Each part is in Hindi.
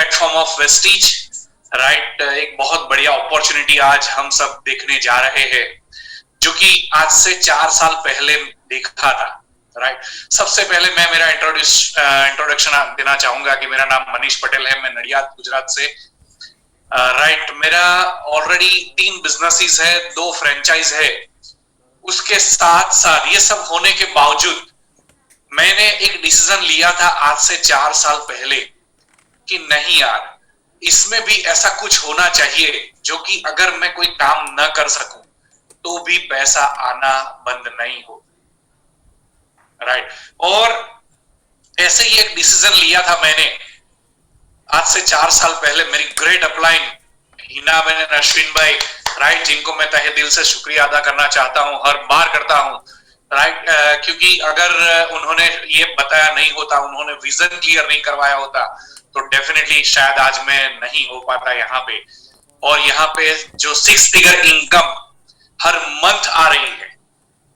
Platform of Vestige, right. एक बहुत बढ़िया अपॉर्चुनिटी आज हम सब देखने जा रहे हैं, जो कि आज से 4 साल पहले देखा था, राइट। सबसे पहले मैं मेरा इंट्रोडक्शन देना चाहूंगा कि मेरा नाम मनीष पटेल है, मैं नडियाद गुजरात से, राइट। मेरा ऑलरेडी 3 बिजनेसेस है, 2 फ्रेंचाइज है। उसके साथ साथ ये सब होने के बावजूद मैंने एक डिसीजन लिया था आज से 4 साल पहले कि नहीं यार, इसमें भी ऐसा कुछ होना चाहिए जो कि अगर मैं कोई काम न कर सकूं तो भी पैसा आना बंद नहीं हो, राइट। और ऐसे ही एक डिसीजन लिया था मैंने आज से 4 साल पहले। मेरी ग्रेट अपलाइन हिना बहन, अश्विन भाई, राइट, जिनको मैं तहे दिल से शुक्रिया अदा करना चाहता हूं, हर बार करता हूं, राइट। क्योंकि अगर उन्होंने ये बताया नहीं होता, उन्होंने विजन क्लियर नहीं करवाया होता, तो डेफिनेटली शायद आज मैं नहीं हो पाता यहाँ पे। और यहाँ पे जो 6 फिगर इनकम हर मंथ आ रही है,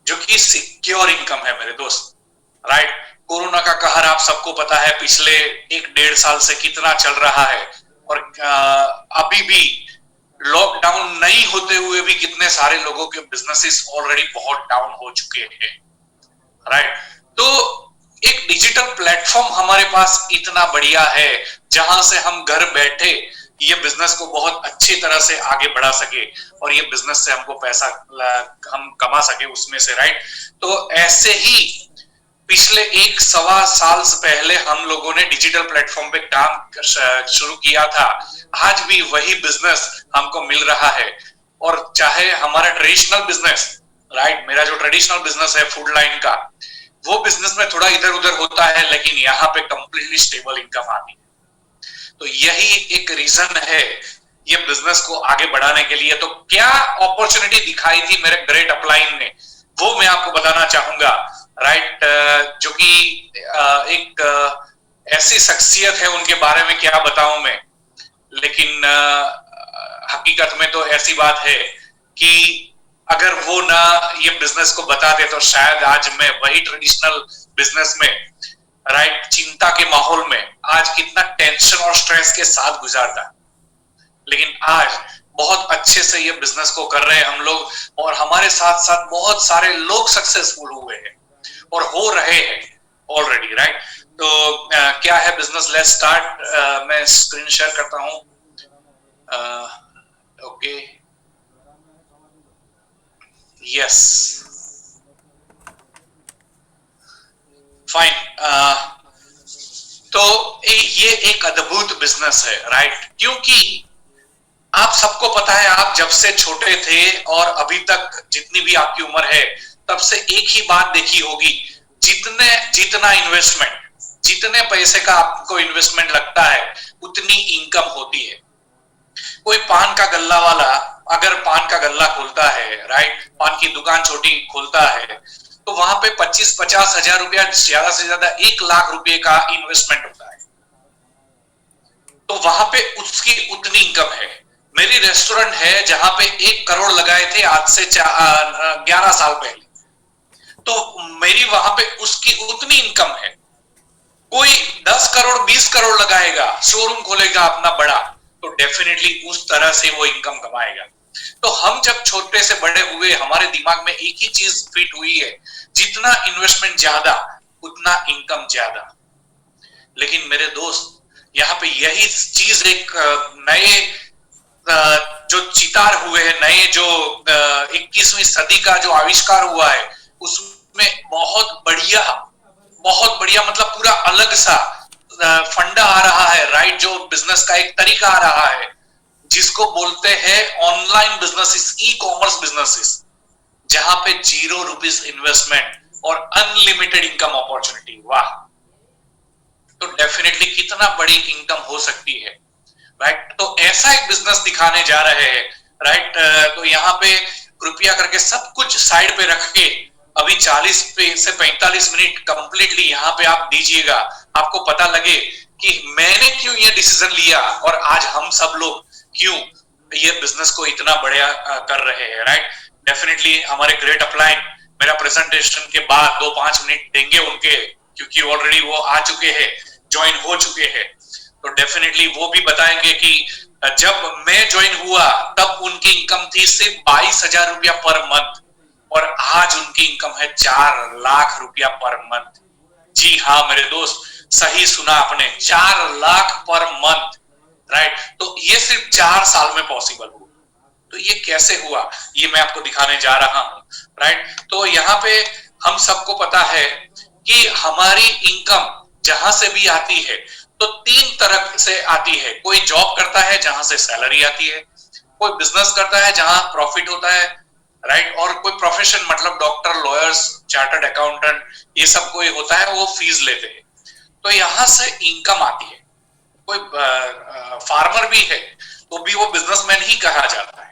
जो कि सिक्योर इनकम है मेरे दोस्त, राइट। कोरोना का कहर आप सबको पता है पिछले 1-1.5 साल से कितना चल रहा है, और अभी भी लॉकडाउन नहीं होते हुए भी कितने सारे लोगों के बिजनेसेस ऑलरेडी बहुत डाउन हो चुके हैं, राइट। तो एक डिजिटल प्लेटफॉर्म हमारे पास इतना बढ़िया है जहां से हम घर बैठे ये बिजनेस को बहुत अच्छी तरह से आगे बढ़ा सके और ये बिजनेस से हमको पैसा हम कमा सके उसमें से, राइट। तो ऐसे ही पिछले 1-1.25 साल से पहले हम लोगों ने डिजिटल प्लेटफॉर्म पे काम शुरू किया था। आज भी वही बिजनेस हमको मिल रहा है, और चाहे हमारा ट्रेडिशनल बिजनेस, राइट, मेरा जो ट्रेडिशनल बिजनेस है फूड लाइन का, वो बिजनेस में थोड़ा इधर उधर होता है, लेकिन यहाँ पे कंप्लीटली स्टेबल इनकम आती है। तो यही एक रीजन है ये बिजनेस को आगे बढ़ाने के लिए। तो क्या अपॉर्चुनिटी दिखाई थी मेरे ग्रेट अपलाइन ने, वो मैं आपको बताना चाहूंगा, राइट। जो कि एक ऐसी शख्सियत है, उनके बारे में क्या बताऊं मैं, लेकिन हकीकत में तो ऐसी बात है कि अगर वो ना ये बिजनेस को बताते तो शायद आज मैं वही ट्रेडिशनल बिजनेस में, राइट, चिंता के माहौल में आज कितना टेंशन और स्ट्रेस के साथ गुजारता। लेकिन आज बहुत अच्छे से ये बिजनेस को कर रहे हैं हम लोग, और हमारे साथ साथ बहुत सारे लोग सक्सेसफुल हुए हैं और हो रहे हैं ऑलरेडी, राइट। तो क्या है बिजनेस, लेट्स स्टार्ट। मैं स्क्रीन शेयर करता हूं, ओके, यस, फाइन। तो ये एक अद्भुत बिजनेस है, राइट। क्योंकि आप सबको पता है, आप जब से छोटे थे और अभी तक जितनी भी आपकी उम्र है, तब से एक ही बात देखी होगी, जितना इन्वेस्टमेंट, जितने पैसे का आपको इन्वेस्टमेंट लगता है उतनी इनकम होती है। कोई पान का गल्ला वाला अगर पान का गल्ला खोलता है, राइट, पान की दुकान छोटी खोलता है, तो वहां पे 25-50 हजार रुपया, ज्यादा से ज्यादा 1 लाख रुपए का इन्वेस्टमेंट होता है। तो वहां पे उसकी उतनी इनकम है। मेरी रेस्टोरेंट है जहां पे 1 करोड़ लगाए थे आज से 11 साल पहले, तो मेरी वहां पे उसकी उतनी इनकम है। कोई 10 करोड़ 20 करोड़ लगाएगा, शोरूम खोलेगा अपना बड़ा, तो डेफिनेटली उस तरह से वो इनकम कमाएगा। तो हम जब छोटे से बड़े हुए, हमारे दिमाग में एक ही चीज फिट हुई है, जितना इन्वेस्टमेंट ज्यादा उतना इनकम ज्यादा। लेकिन मेरे दोस्त, यहाँ पे यही चीज एक नए जो चितार हुए हैं, नए जो 21वीं सदी का जो आविष्कार हुआ है, उसमें बहुत बढ़िया मतलब पूरा अलग सा फंडा आ रहा है, राइट। जो बिजनेस का एक तरीका आ रहा है, जिसको बोलते हैं online businesses, e commerce businesses, जहां पे 0 रुपीस इन्वेस्टमेंट और अनलिमिटेड इनकम अपॉर्चुनिटी। वाह! तो डेफिनेटली कितना बड़ी इनकम हो सकती है, राइट। तो ऐसा एक बिजनेस दिखाने जा रहे हैं, राइट। तो यहाँ पे कृपया करके सब कुछ साइड पे रख के अभी 40 से 45 मिनट कंप्लीटली यहाँ पे आप दीजिएगा, आपको पता लगे कि मैंने क्यों ये डिसीजन लिया और आज हम सब लोग क्यों ये बिजनेस को इतना बढ़िया कर रहे हैं, राइट। डेफिनेटली हमारे ग्रेट अपलाइन मेरा प्रेजेंटेशन के बाद 2-5 मिनट देंगे उनके, क्योंकि ऑलरेडी वो आ चुके हैं, ज्वाइन हो चुके हैं। तो डेफिनेटली वो भी बताएंगे कि जब मैं ज्वाइन हुआ तब उनकी इनकम थी सिर्फ 22,000 रुपया पर मंथ, और आज उनकी इनकम है 4 लाख रुपया पर मंथ। जी हाँ मेरे दोस्त, सही सुना आपने, 4 लाख पर मंथ, राइट। तो ये सिर्फ 4 साल में पॉसिबल हुआ। तो ये कैसे हुआ, ये मैं आपको दिखाने जा रहा हूं, राइट। तो यहाँ पे हम सबको पता है कि हमारी इनकम जहां से भी आती है तो 3 तरह से आती है। कोई जॉब करता है जहां से सैलरी आती है, कोई बिजनेस करता है जहां प्रॉफिट होता है, राइट, और कोई प्रोफेशन मतलब डॉक्टर, लॉयर्स, चार्टर्ड अकाउंटेंट, ये सब कोई होता है, वो फीस लेते हैं, तो यहां से इनकम आती है। कोई फार्मर भी है तो भी वो बिजनेसमैन ही कहा जाता है,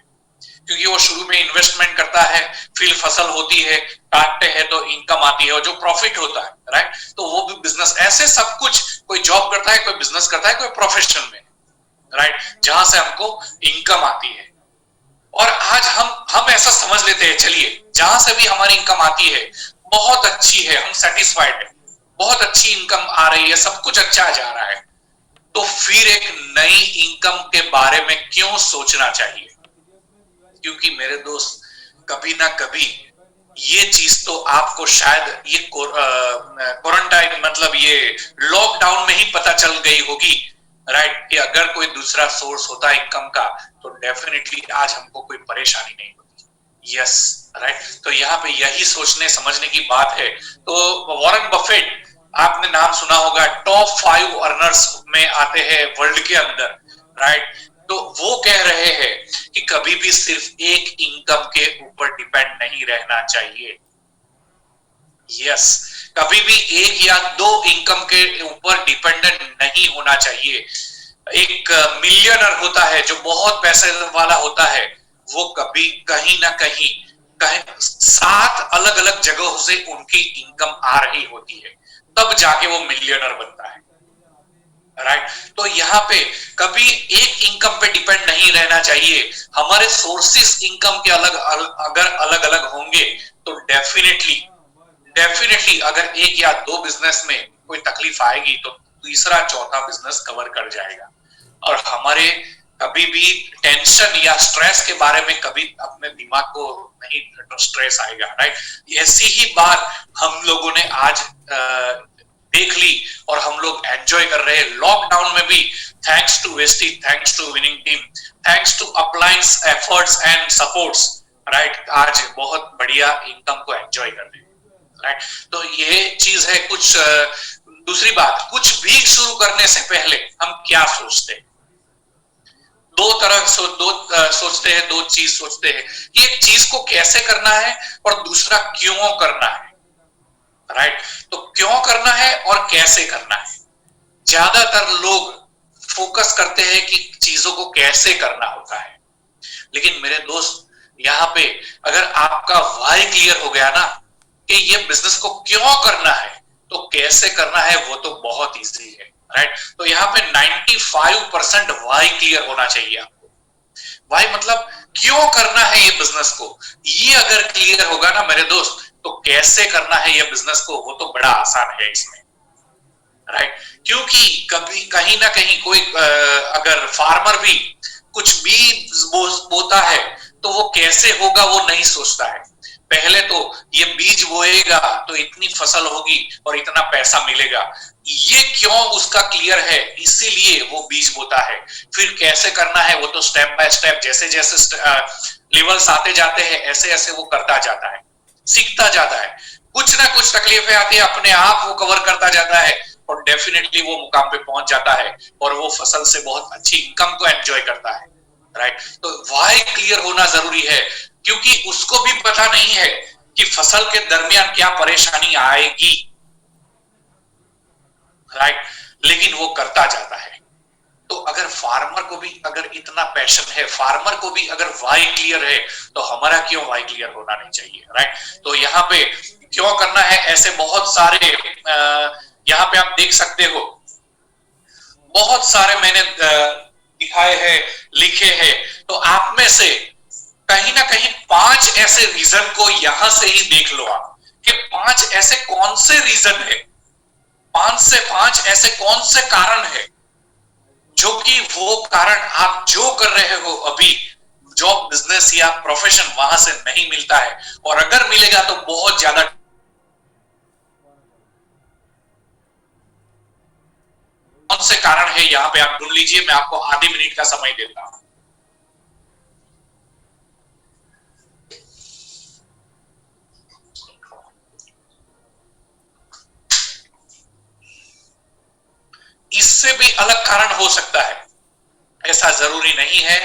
क्योंकि वो शुरू में इन्वेस्टमेंट करता है, फिर फसल होती है, काटते हैं तो इनकम आती है और जो प्रॉफिट होता है, राइट, तो वो भी बिजनेस। ऐसे सब कुछ, कोई जॉब करता है, कोई बिजनेस करता है, कोई प्रोफेशन में, राइट, जहां से हमको इनकम आती है। और आज हम ऐसा समझ लेते हैं, चलिए जहां से भी हमारी इनकम आती है बहुत अच्छी है, हम सेटिस्फाइड है, बहुत अच्छी इनकम आ रही है, सब कुछ अच्छा जा रहा है, तो फिर एक नई इनकम के बारे में क्यों सोचना चाहिए? क्योंकि मेरे दोस्त, कभी ना कभी ये चीज तो आपको शायद ये क्वारंटाइन मतलब ये लॉकडाउन में ही पता चल गई होगी, राइट, कि अगर कोई दूसरा सोर्स होता इनकम का तो डेफिनेटली आज हमको कोई परेशानी नहीं होती। Yes, right. तो यहाँ पे यही सोचने समझने की बात है। तो वॉरेन बफेट, आपने नाम सुना होगा, टॉप 5 अर्नर्स में आते हैं वर्ल्ड के अंदर, राइट। तो वो कह रहे हैं कि कभी भी सिर्फ एक इनकम के ऊपर डिपेंड नहीं रहना चाहिए। यस, कभी भी एक या दो इनकम के ऊपर डिपेंडेंट नहीं होना चाहिए। एक मिलियनर होता है जो बहुत पैसे वाला होता है, वो कभी कहीं ना कहीं 7 अलग अलग जगहों से उनकी इनकम आ रही होती है, तब जाके वो मिलियनर बनता है, राइट। तो यहाँ पे कभी एक इनकम पे डिपेंड नहीं रहना चाहिए। हमारे सोर्सेस इनकम के अगर अलग अलग होंगे तो डेफिनेटली अगर एक या दो बिजनेस में कोई तकलीफ आएगी तो तीसरा चौथा बिजनेस कवर कर जाएगा। और हमारे कभी भी टेंशन या स्ट्रेस के बारे में कभी अपने दिमाग को नहीं स्ट्रेस आएगा, राइट। ऐसी ही बात हम लोगों ने आज देख ली और हम लोग एंजॉय कर रहे हैं लॉकडाउन में भी, thanks to Vestige, thanks to winning team, thanks to appliance efforts and supports, right. आज बहुत बढ़िया इनकम को एंजॉय कर रहे हैं, राइट। तो ये चीज है। कुछ दूसरी बात, कुछ भी शुरू करने से पहले हम क्या सोचते हैं? सोचते हैं, दो चीज सोचते हैं कि एक चीज को कैसे करना है और दूसरा क्यों करना है, राइट। तो क्यों करना है और कैसे करना है। ज्यादातर लोग फोकस करते हैं कि चीजों को कैसे करना होता है, लेकिन मेरे दोस्त यहाँ पे अगर आपका वाई क्लियर हो गया ना कि ये बिजनेस को क्यों करना है, तो कैसे करना है वो तो बहुत इजी है, राइट। तो यहाँ पे 95% वाई क्लियर होना चाहिए आपको। वाई मतलब क्यों करना है ये बिजनेस को, ये अगर क्लियर होगा ना मेरे दोस्त, तो कैसे करना है ये बिजनेस को वो तो बड़ा आसान है इसमें, राइट। क्योंकि कभी कहीं ना कहीं कोई अगर फार्मर भी कुछ बीज बोता है तो वो कैसे होगा वो नहीं सोचता है। पहले तो ये बीज बोएगा तो इतनी फसल होगी और इतना पैसा मिलेगा, ये क्यों उसका क्लियर है, इसीलिए वो बीज बोता है। फिर कैसे करना है वो तो स्टेप बाय स्टेप, जैसे जैसे लेवल्स आते जाते हैं ऐसे ऐसे वो करता जाता है, सीखता जाता है। कुछ ना कुछ तकलीफें आती है, अपने आप वो कवर करता जाता है और डेफिनेटली वो मुकाम पे पहुंच जाता है और वो फसल से बहुत अच्छी इनकम को एंजॉय करता है, राइट। तो वाई क्लियर होना जरूरी है, क्योंकि उसको भी पता नहीं है कि फसल के दरमियान क्या परेशानी आएगी, राइट, लेकिन वो करता जाता है। तो अगर फार्मर को भी अगर इतना पैशन है, फार्मर को भी अगर वाई क्लियर है, तो हमारा क्यों वाई क्लियर होना नहीं चाहिए, राइट। तो यहाँ पे क्यों करना है, ऐसे बहुत सारे यहाँ पे आप देख सकते हो, बहुत सारे मैंने दिखाए हैं, लिखे हैं। तो आप में से कहीं ना कहीं 5 ऐसे रीजन को यहां से ही देख लो आप कि 5 ऐसे कौन से रीजन है, 5 से 5 ऐसे कौन से कारण है जो कि वो कारण आप जो कर रहे हो अभी, जॉब, बिजनेस या प्रोफेशन, वहां से नहीं मिलता है, और अगर मिलेगा तो बहुत ज्यादा। कौन से कारण है यहाँ पे आप ढूंढ लीजिए, मैं आपको आधे मिनट का समय देता हूं। इससे भी अलग कारण हो सकता है, ऐसा जरूरी नहीं है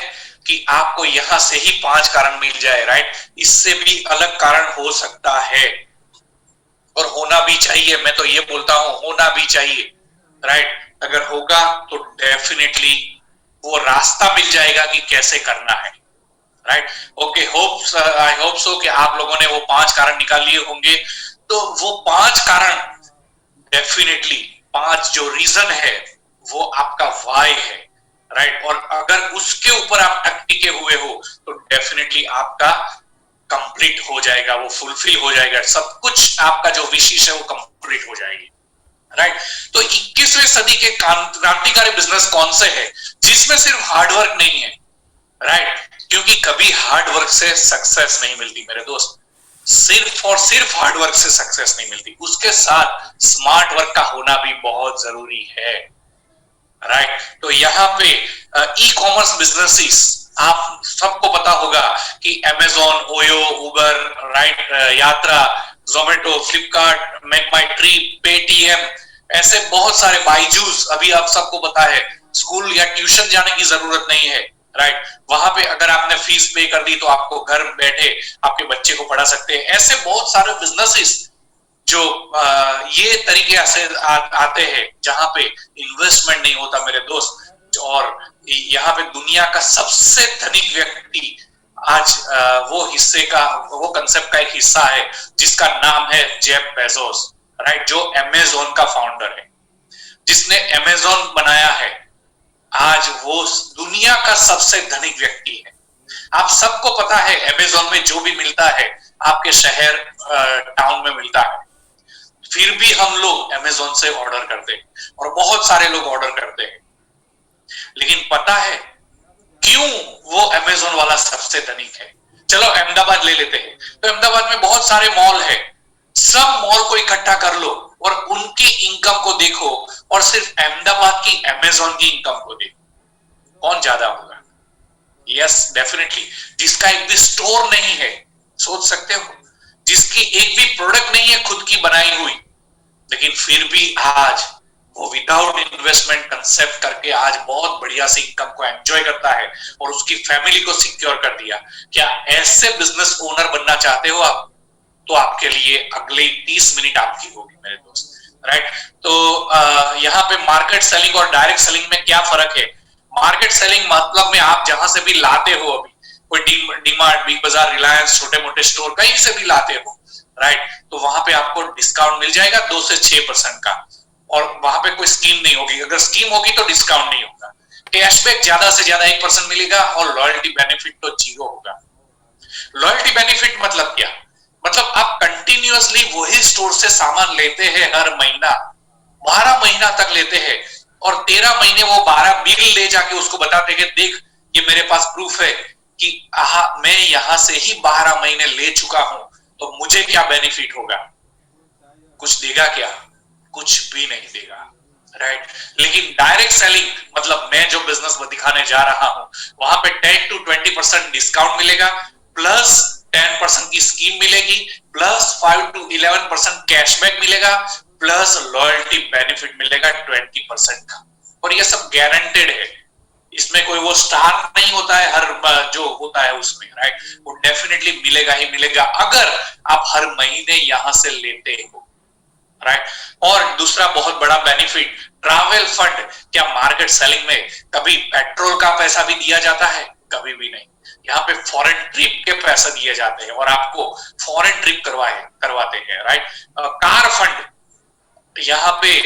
कि आपको यहां से ही 5 कारण मिल जाए, राइट। इससे भी अलग कारण हो सकता है, और होना भी चाहिए। मैं तो ये बोलता हूं होना भी चाहिए, राइट। अगर होगा तो डेफिनेटली वो रास्ता मिल जाएगा कि कैसे करना है, right. Okay, hopes, I hope so कि आप लोगों ने वो 5 कारण निकाल लिए होंगे। तो वो 5 कारण डेफिनेटली, 5 जो रीजन है वो आपका वाई है, राइट। और अगर उसके ऊपर आप टिके हुए हो तो डेफिनेटली आपका कंप्लीट हो जाएगा, वो फुलफिल हो जाएगा, सब कुछ आपका जो विशेष है वो कंप्लीट हो जाएगी, राइट। तो 21वीं सदी के क्रांतिकारी बिजनेस कौन से है जिसमें सिर्फ हार्डवर्क नहीं है, राइट। क्योंकि कभी हार्डवर्क से सक्सेस नहीं मिलती मेरे दोस्त, सिर्फ और सिर्फ हार्डवर्क से सक्सेस नहीं मिलती, उसके साथ स्मार्ट वर्क का होना भी बहुत जरूरी है, राइट। तो यहाँ पे ई कॉमर्स बिजनेसेस, आप सबको पता होगा कि अमेजोन, ओयो, उबर, राइट, यात्रा, जोमेटो, फ्लिपकार्ट, मेक माई ट्रिप, पेटीएम, ऐसे बहुत सारे, बाइजूस, अभी आप सबको पता है, स्कूल या ट्यूशन जाने की जरूरत नहीं है, राइट। वहां पे अगर आपने फीस पे कर दी तो आपको घर बैठे आपके बच्चे को पढ़ा सकते हैं। ऐसे बहुत सारे बिजनेसेस जो ये तरीके से आते हैं जहां पे इन्वेस्टमेंट नहीं होता मेरे दोस्त। और यहाँ पे दुनिया का सबसे धनिक व्यक्ति आज वो हिस्से का, वो कंसेप्ट का एक हिस्सा है जिसका नाम है जेफ बेजोस, राइट, जो अमेजोन का फाउंडर है, जिसने अमेजोन बनाया है। आज वो दुनिया का सबसे धनिक व्यक्ति है। आप सबको पता है अमेजोन में जो भी मिलता है आपके शहर, टाउन में मिलता है, फिर भी हम लोग अमेजोन से ऑर्डर करते हैं, और बहुत सारे लोग ऑर्डर करते हैं। लेकिन पता है क्यों वो अमेजोन वाला सबसे धनिक है? चलो अहमदाबाद ले लेते हैं, तो अहमदाबाद में बहुत सारे मॉल है, सब मॉल को इकट्ठा कर लो और उनकी इनकम को देखो, और सिर्फ अहमदाबाद की अमेजोन की इनकम को देखो, कौन ज्यादा होगा? यस, डेफिनेटली, जिसका एक भी स्टोर नहीं है, सोच सकते हो, जिसकी एक भी प्रोडक्ट नहीं है खुद की बनाई हुई, लेकिन फिर भी आज वो विदाउट इन्वेस्टमेंट कंसेप्ट करके आज बहुत बढ़िया से इनकम को एंजॉय करता है और उसकी फैमिली को सिक्योर कर दिया। क्या ऐसे बिजनेस ओनर बनना चाहते हो आप? तो आपके लिए अगले 30 मिनट आपकी होगी मेरे दोस्त, राइट। तो यहाँ पे मार्केट सेलिंग और डायरेक्ट सेलिंग में क्या फर्क है? मार्केट सेलिंग मतलब में आप जहां से भी लाते हो, अभी कोई डीमार्ट, बिग बाजार, रिलायंस, छोटे मोटे स्टोर कहीं से भी लाते हो, राइट, तो वहां पे आपको डिस्काउंट मिल जाएगा 2 से 6% का, और वहां पे कोई स्कीम नहीं होगी। अगर स्कीम होगी तो डिस्काउंट नहीं होगा। कैशबैक ज्यादा से ज्यादा 1% मिलेगा, और लॉयल्टी बेनिफिट तो 0 होगा। लॉयल्टी बेनिफिट मतलब क्या? मतलब आप कंटिन्यूअसली वही स्टोर से सामान लेते हैं, हर महीना 12 महीना तक लेते हैं, और 13 महीने वो 12 बिल ले जाके उसको बताते हैं, देख ये मेरे पास प्रूफ है कि मैं यहां से ही 12 महीने ले चुका हूं, तो मुझे क्या बेनिफिट होगा? कुछ देगा क्या? कुछ भी नहीं देगा, राइट। लेकिन डायरेक्ट सेलिंग मतलब मैं जो बिजनेस दिखाने जा रहा हूं, वहां पे 10 to 20% डिस्काउंट मिलेगा, प्लस 10% की स्कीम मिलेगी, प्लस 5 to 11% कैशबैक मिलेगा, प्लस लॉयल्टी बेनिफिट मिलेगा 20% का, और ये सब गारंटेड है। इसमें कोई वो स्टार नहीं होता है हर जो होता है उसमें, राइट। वो डेफिनेटली मिलेगा ही मिलेगा अगर आप हर महीने यहां से लेते हो, राइट। और दूसरा बहुत बड़ा बेनिफिट, ट्रैवल फंड। क्या मार्केट सेलिंग में कभी पेट्रोल का पैसा भी दिया जाता है? कभी भी नहीं। यहाँ पे फॉरेन ट्रिप के पैसे दिए जाते हैं और आपको फॉरेन ट्रिप करवाते हैं, राइट। कार फंड, यहाँ पे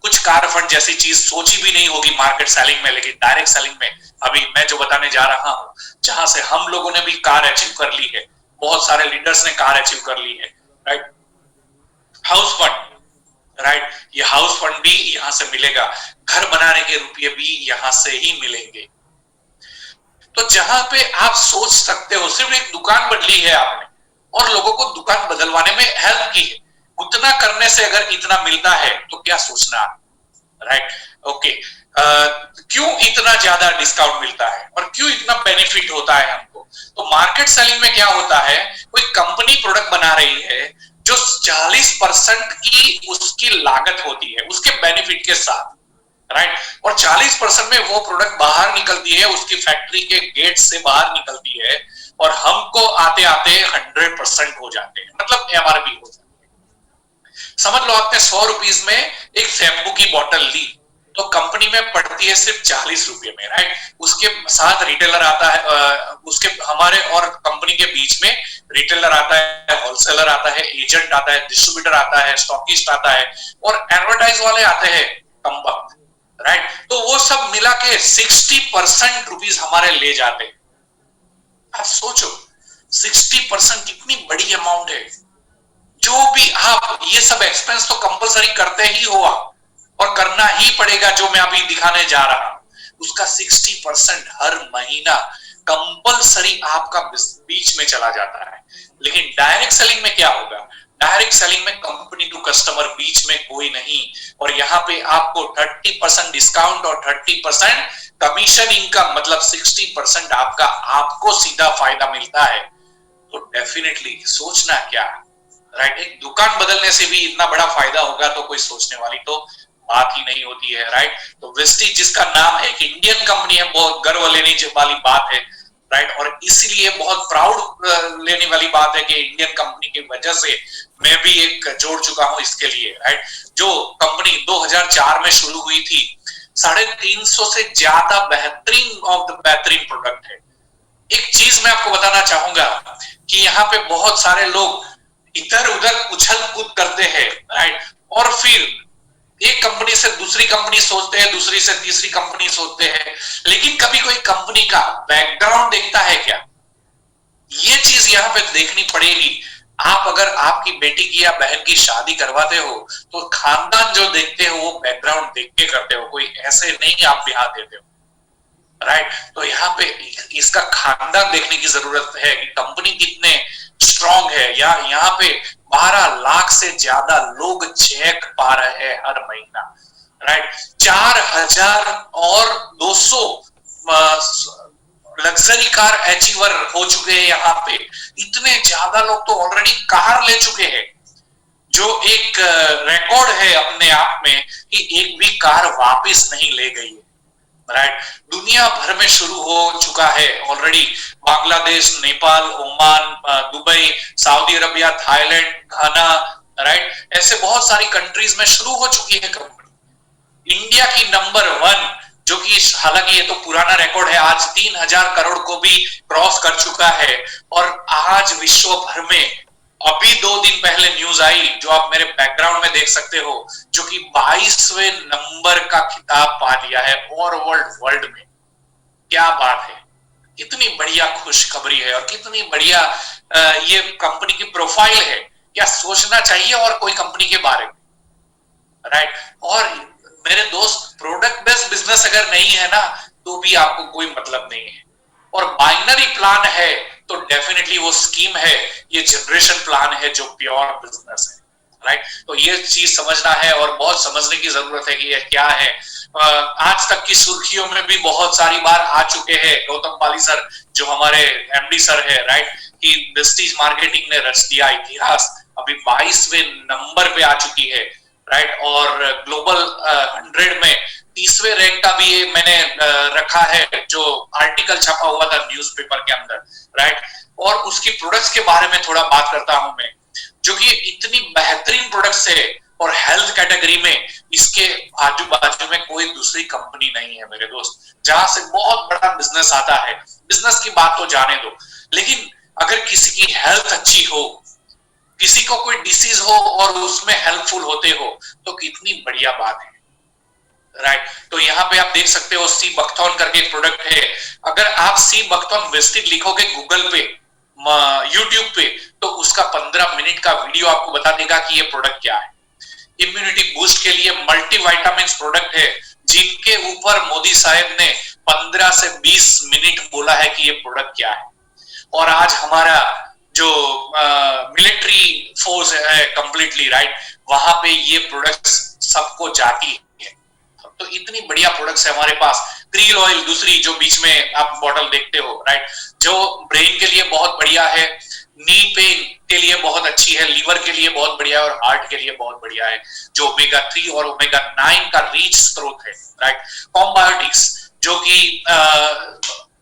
कुछ कार फंड जैसी चीज सोची भी नहीं होगी मार्केट सेलिंग में, लेकिन डायरेक्ट सेलिंग में अभी मैं जो बताने जा रहा हूं, जहां से हम लोगों ने भी कार अचीव कर ली है, बहुत सारे लीडर्स ने कार अचीव कर ली है, राइट। हाउस फंड, राइट, ये हाउस फंड भी यहां से मिलेगा। घर बनाने के रुपये भी यहां से ही मिलेंगे। तो जहां पे आप सोच सकते हो सिर्फ एक दुकान बदली है आपने और लोगों को दुकान बदलवाने में हेल्प की है, उतना करने से अगर इतना मिलता है तो क्या सोचना, राइट? ओके, क्यों इतना ज्यादा डिस्काउंट मिलता है और क्यों इतना बेनिफिट होता है हमको? तो मार्केट सेलिंग में क्या होता है, कोई कंपनी प्रोडक्ट बना रही है जो 40% की उसकी लागत होती है उसके बेनिफिट के साथ, राइट? और 40% में वो प्रोडक्ट बाहर निकलती है, उसकी फैक्ट्री के गेट से बाहर निकलती है और हमको आते आते 100% हो जाते हैं, मतलब एमआरपी हो जाती है। समझ लो आपने 100 रुपीज में एक शैम्पू की बोतल ली तो कंपनी में पड़ती है सिर्फ 40 रुपए में, राइट? उसके साथ रिटेलर आता है, उसके हमारे और कंपनी के बीच में रिटेलर आता है, होलसेलर आता है, एजेंट आता है, डिस्ट्रीब्यूटर आता है, स्टॉकिस्ट आता है और एडवर्टाइज वाले आते हैं कम वक्त, राइट? तो वो सब मिला के 60% रुपीज हमारे ले जाते हैं। आप सोचो 60% कितनी बड़ी अमाउंट है। जो भी आप ये सब एक्सपेंस तो कंपलसरी करते ही हो आप और करना ही पड़ेगा, जो मैं अभी दिखाने जा रहा हूं उसका 60% हर महीना कंपलसरी आपका बीच में चला जाता है। लेकिन डायरेक्ट सेलिंग में क्या होगा, डायरेक्ट सेलिंग में कंपनी टू कस्टमर बीच में कोई नहीं और यहाँ पे आपको 30% डिस्काउंट और 30% कमीशन इनकम, मतलब 60% आपका आपको सीधा फायदा मिलता है। तो डेफिनेटली सोचना क्या, राइट? एक दुकान बदलने से भी इतना बड़ा फायदा होगा तो कोई सोचने वाली तो बात ही नहीं होती है, राइट? तो वेस्टीज जिसका नाम है, एक इंडियन कंपनी है, बहुत गर्व लेने वाली बात है, राइट? और इसलिए बहुत प्राउड लेने वाली बात है कि इंडियन कंपनी की वजह से मैं भी एक जोड़ चुका हूं इसके लिए, राइट? जो कंपनी 2004 में शुरू हुई थी, 350 से ज्यादा बेहतरीन ऑफ द बेहतरीन प्रोडक्ट है। एक चीज मैं आपको बताना चाहूंगा कि यहाँ पे बहुत सारे लोग इधर उधर उछल कूद करते हैं, राइट? और फिर एक कंपनी से दूसरी कंपनी सोचते हैं, दूसरी से तीसरी कंपनी सोचते हैं, लेकिन कभी कोई कंपनी का बैकग्राउंड देखता है क्या? ये चीज यहाँ पे देखनी पड़ेगी। आप अगर आपकी बेटी की या बहन की शादी करवाते हो तो खानदान जो देखते हो वो बैकग्राउंड देख के करते हो, कोई ऐसे नहीं आप ब्याह देते हो, राइट? तो यहाँ पे इसका खानदान देखने की जरूरत है कि कंपनी कितने स्ट्रांग है। या यहाँ पे 12 लाख से ज्यादा लोग चेक पा रहे हैं हर महीना, राइट? 4200 लग्जरी कार अचीवर हो चुके हैं यहाँ पे। इतने ज्यादा लोग तो ऑलरेडी कार ले चुके हैं, जो एक रिकॉर्ड है अपने आप में कि एक भी कार वापस नहीं ले गई है, राइट? दुनिया भर में शुरू हो चुका है already, Bangladesh, Nepal, Oman, Dubai, Saudi Arabia, Thailand, Ghana, right? ऐसे बहुत सारी कंट्रीज में शुरू हो चुकी है कंपनी। इंडिया की नंबर 1, जो कि हालांकि ये तो पुराना रिकॉर्ड है, आज 3000 करोड़ को भी क्रॉस कर चुका है। और आज विश्व भर में अभी 2 दिन पहले न्यूज आई, जो आप मेरे बैकग्राउंड में देख सकते हो, जो कि 22वें नंबर का खिताब पा लिया है वर्ल्ड में। क्या बात है, कितनी बढ़िया खुशखबरी है और कितनी बढ़िया ये कंपनी की प्रोफाइल है। क्या सोचना चाहिए और कोई कंपनी के बारे में, राइट? और मेरे दोस्त, प्रोडक्ट बेस्ड बिजनेस अगर नहीं है ना तो भी आपको कोई मतलब नहीं है। और बाइनरी प्लान है तो डेफिनेटली वो स्कीम है, ये जनरेशन प्लान है जो प्योर बिजनेस है, राइट? तो ये चीज समझना है और बहुत समझने की जरूरत है कि ये क्या है। आज तक की सुर्खियों में भी बहुत सारी बार आ चुके हैं गौतम पाली सर, जो हमारे एमडी सर है, राइट? कि वेस्टीज मार्केटिंग ने रच दिया इतिहास, अभी 22वें नंबर पे आ चुकी है, राइट? और ग्लोबल 100 में 30वें रैंक का भी मैंने रखा है, जो आर्टिकल छपा हुआ था न्यूज़पेपर के अंदर, राइट? और उसकी प्रोडक्ट्स के बारे में थोड़ा बात करता हूं मैं, जो कि इतनी बेहतरीन प्रोडक्ट्स है और हेल्थ कैटेगरी में इसके आजू बाजू में कोई दूसरी कंपनी नहीं है मेरे दोस्त, जहां से बहुत बड़ा बिजनेस आता है। बिजनेस की बात तो जाने दो, लेकिन अगर किसी की हेल्थ अच्छी हो, किसी को कोई डिसीज हो और उसमें हेल्पफुल होते हो तो कितनी बढ़िया बात है, राइट? तो यहाँ पे आप देख सकते हो सी बकथॉर्न करके एक प्रोडक्ट है। अगर आप सी बकथॉर्न वेस्टिज लिखोगे गूगल पे, यूट्यूब पे, तो उसका 15 मिनट का वीडियो आपको बता देगा कि ये प्रोडक्ट क्या है। इम्यूनिटी बूस्ट के लिए मल्टीविटामिन प्रोडक्ट है, जिंक ऊपर मोदी साहब ने 15 से 20 मिनट बोला है कि ये प्रोडक्ट क्या है, और आज हमारा जो मिलिट्री फोर्स है कंप्लीटली राइट, वहां पे ये प्रोडक्ट्स सबको जाती है। तो इतनी बढ़िया प्रोडक्ट्स है हमारे पास। क्रील ऑयल दूसरी जो बीच में आप बॉटल देखते हो राइट, जो ब्रेन के लिए बहुत बढ़िया है, नी पेन के लिए बहुत अच्छी है, लीवर के लिए बहुत बढ़िया है और हार्ट के लिए बहुत बढ़िया है, जो ओमेगा 3 और ओमेगा 9 का रिच स्रोत है राइट। कॉम्बायोटिक्स जो कि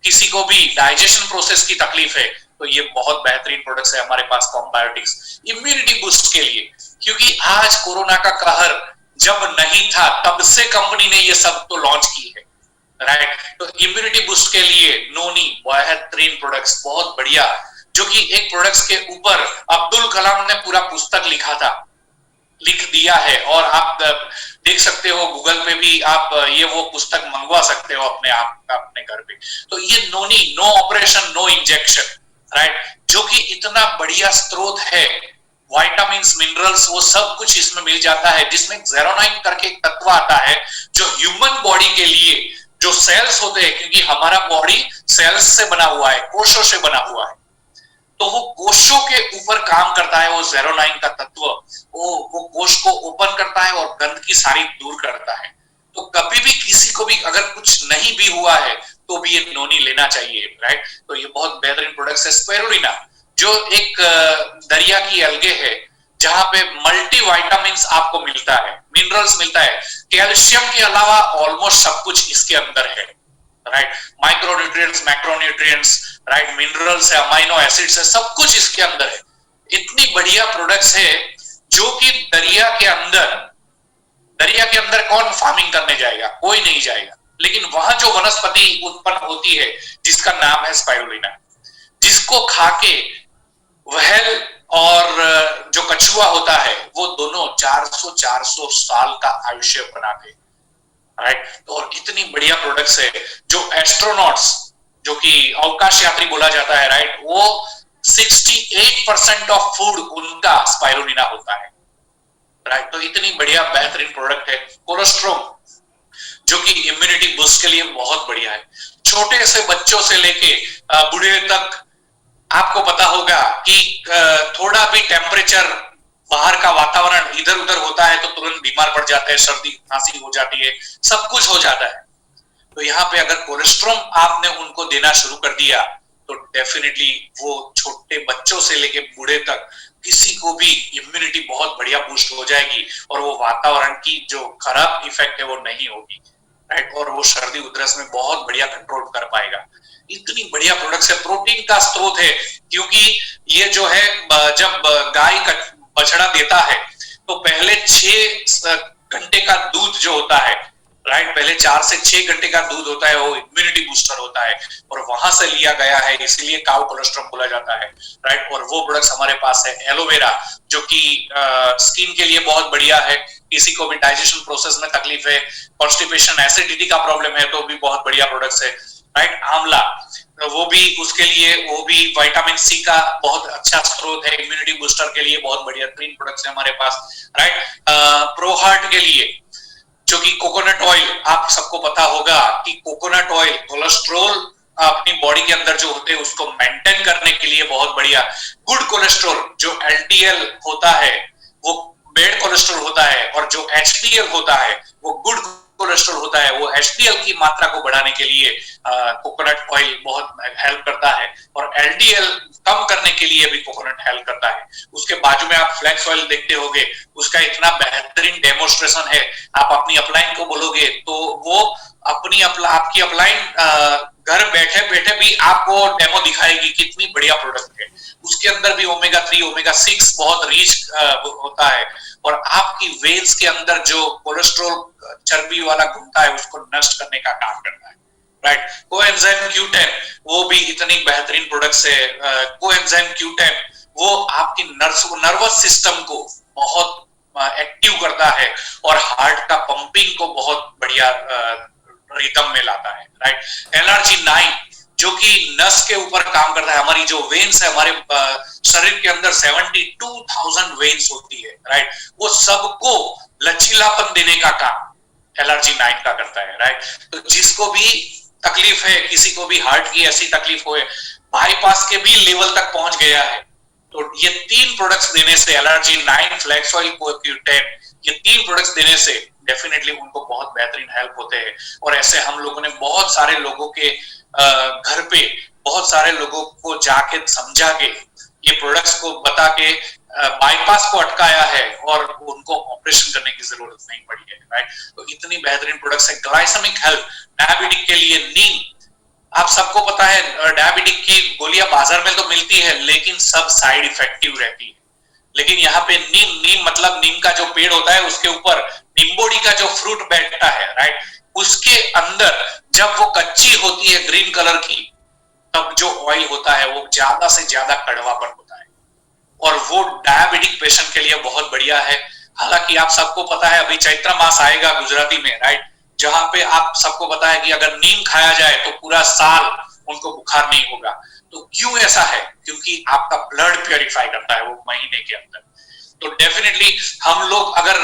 किसी को भी डाइजेशन प्रोसेस की तकलीफ है तो ये बहुत बेहतरीन प्रोडक्ट्स है हमारे पास कॉम्बायोटिक्स। इम्यूनिटी बूस्ट के लिए, क्योंकि आज कोरोना का कहर जब नहीं था तब से कंपनी ने ये सब तो लॉन्च की है राइट। तो इम्यूनिटी बूस्ट के लिए नोनी बेहतरीन प्रोडक्ट्स बहुत बढ़िया, जो कि एक प्रोडक्ट्स के ऊपर अब्दुल कलाम ने पूरा पुस्तक लिख दिया है, और आप देख सकते हो गूगल पे भी, आप ये वो पुस्तक मंगवा सकते हो अपने घर पे। तो ये noni, no operation no injection right, जो कि इतना बढ़िया स्रोत है, विटामिन्स मिनरल्स वो सब कुछ इसमें मिल जाता है, जिसमें ज़ेरोनाइन करके एक तत्व आता है जो ह्यूमन बॉडी के लिए, जो सेल्स होते हैं, क्योंकि हमारा बॉडी सेल्स से बना हुआ है, कोशों से बना हुआ है, तो वो कोशों के ऊपर काम करता है। वो ज़ेरोनाइन का तत्व वो कोश को ओपन करता है और गंदगी सारी दूर करता है। तो कभी भी किसी को भी अगर कुछ नहीं भी हुआ है तो भी ये नोनी लेना चाहिए राइट। तो ये बहुत बेहतरीन प्रोडक्ट है। स्पिरुलिना जो एक दरिया की अलगे है, जहां पे मल्टी विटामिन्स आपको मिलता है, मिनरल्स मिलता है, कैल्शियम के अलावा ऑलमोस्ट सब कुछ इसके अंदर है right. Micronutrients, macronutrients right, minerals है, अमाइनो एसिड्स है, सब कुछ इसके अंदर है। इतनी बढ़िया प्रोडक्ट्स है जो कि दरिया के अंदर कौन फार्मिंग करने जाएगा, कोई नहीं जाएगा, लेकिन वहां जो वनस्पति उत्पन्न होती है जिसका नाम है स्पाइरुलिना, जिसको खाके व्हेल और जो कछुआ होता है वो दोनों 400 साल का आयुष्य बनाते राइट। तो और इतनी बढ़िया प्रोडक्ट्स है। जो एस्ट्रोनॉट्स, जो कि अवकाश यात्री बोला जाता है राइट, वो 68% ऑफ फूड उनका स्पाइरुलिना होता है राइट। तो इतनी बढ़िया बेहतरीन प्रोडक्ट है। कोलेस्ट्रोल जो कि इम्यूनिटी बूस्ट के लिए बहुत बढ़िया है। छोटे से बच्चों से लेके बूढ़े तक, आपको पता होगा कि थोड़ा भी टेम्परेचर, बाहर का वातावरण इधर उधर होता है तो तुरंत बीमार पड़ जाते हैं, सर्दी खांसी हो जाती है, सब कुछ हो जाता है। तो यहाँ पे अगर कोलेस्ट्रॉल आपने उनको देना शुरू कर दिया तो डेफिनेटली वो छोटे बच्चों से लेके बूढ़े तक किसी को भी इम्यूनिटी बहुत बढ़िया बूस्ट हो जाएगी, और वो वातावरण की जो खराब इफेक्ट है वो नहीं होगी राइट। और वो सर्दी उधरस में बहुत बढ़िया कंट्रोल कर पाएगा। इतनी बढ़िया प्रोडक्ट्स है। प्रोटीन का स्रोत है, क्योंकि ये जो है जब गाय का बछड़ा देता है तो पहले 6 घंटे का दूध जो होता है राइट, पहले 4 से 6 घंटे का दूध होता है, वो इम्यूनिटी बूस्टर होता है और वहां से लिया गया है, इसलिए काउ कोलेस्ट्रॉल बोला जाता है राइट। और वो प्रोडक्ट्स हमारे पास है। एलोवेरा जो कि स्किन के लिए बहुत बढ़िया है, किसी को भी डाइजेशन प्रोसेस में तकलीफ है, कॉन्स्टिपेशन, एसिडिटी का प्रॉब्लम है तो भी बहुत बढ़िया प्रोडक्ट्स है राइट। आंवला वो भी उसके लिए, वो भी विटामिन सी का बहुत अच्छा स्रोत है, इम्यूनिटी बूस्टर के लिए बहुत बढ़िया 3 प्रोडक्ट्स है हमारे पास राइट। प्रो हार्ट के लिए जो कि कोकोनट ऑयल, आप सबको पता होगा कि कोकोनट ऑयल कोलेस्ट्रॉल अपनी बॉडी के अंदर जो होते हैं उसको मेंटेन करने के लिए बहुत बढ़िया। गुड कोलेस्ट्रॉल जो एलडीएल होता है वो बैड कोलेस्ट्रॉल होता है, और जो एचडीएल होता है वो गुड कोलेस्ट्रॉल होता है। वो एचडीएल की मात्रा को बढ़ाने के लिए कोकोनट ऑयल बहुत हेल्प करता है, और एलडीएल कम करने के लिए भी कोकोनट हेल्प करता है। उसके बाजू में आप फ्लैक्स ऑयल देखते होंगे, उसका इतना बेहतरीन डेमोन्स्ट्रेशन है। आप अपनी अपलाइन को बोलोगे तो वो आपकी अपलाइन घर बैठे बैठे भी आपको डेमो दिखाएगी, कितनी बढ़िया प्रोडक्ट है। उसके अंदर भी ओमेगा 3 ओमेगा 6 बहुत रिच होता है, और आपकी वेन्स के अंदर जो कोलेस्ट्रॉल चर्बी वाला घूमता है उसको नष्ट करने का काम करता है राइट। कोएंजाइम Q10 वो भी इतनी बेहतरीन प्रोडक्ट्स है। कोएंजाइम Q10 वो आपकी नर्वस सिस्टम को बहुत एक्टिव करता है और हार्ट का पंपिंग को बहुत बढ़िया रिदम में लाता है राइट। LRG9 जो कि नस के ऊपर काम करता है। हमारी जो वेन्स है, हमारे शरीर के अंदर 72,000 वेन्स होती है राइट, वो सबको लचीलापन देने का काम LRG9 का करता है, राइट। तो जिसको भी तकलीफ है, किसी को भी हार्ट की ऐसी तकलीफ हो, बाईपास के भी लेवल तक पहुंच गया है, तो ये 3 प्रोडक्ट्स देने से, LRG9, फ्लैक्स ऑयल, CoQ10, ये 3 प्रोडक्ट्स देने से डेफिनेटली उनको बहुत बेहतरीन हेल्प होते हैं। और ऐसे हम लोगों ने बहुत सारे लोगों के घर पे बहुत सारे लोगों को जाके समझा के ये प्रोडक्ट्स को बता के बाईपास को अटकाया है और उनको ऑपरेशन करने की जरूरत नहीं पड़ी है, राइट। तो इतनी बेहतरीन प्रोडक्ट्स है। ग्लाइसेमिक हेल्थ, डायबिटिक के लिए नीम, आप सबको पता है डायबिटिक की गोलियां बाजार में तो मिलती है लेकिन सब साइड इफेक्टिव रहती है। लेकिन यहाँ पे नीम मतलब नीम का जो पेड़ होता है उसके ऊपर निम्बोडी का जो फ्रूट बैठता है, राइट, उसके अंदर जब वो कच्ची होती है ग्रीन कलर की, तब जो ऑयल होता है वो ज्यादा से ज्यादा कड़वापन होता है और वो डायबिटिक पेशेंट के लिए बहुत बढ़िया है। हालांकि आप सबको पता है अभी चैत्र मास आएगा गुजराती में, राइट, जहां पे आप सबको पता है कि अगर नीम खाया जाए तो पूरा साल उनको बुखार नहीं होगा। तो क्यों ऐसा है? क्योंकि आपका ब्लड प्योरीफाई करता है वो महीने के अंदर। तो डेफिनेटली हम लोग अगर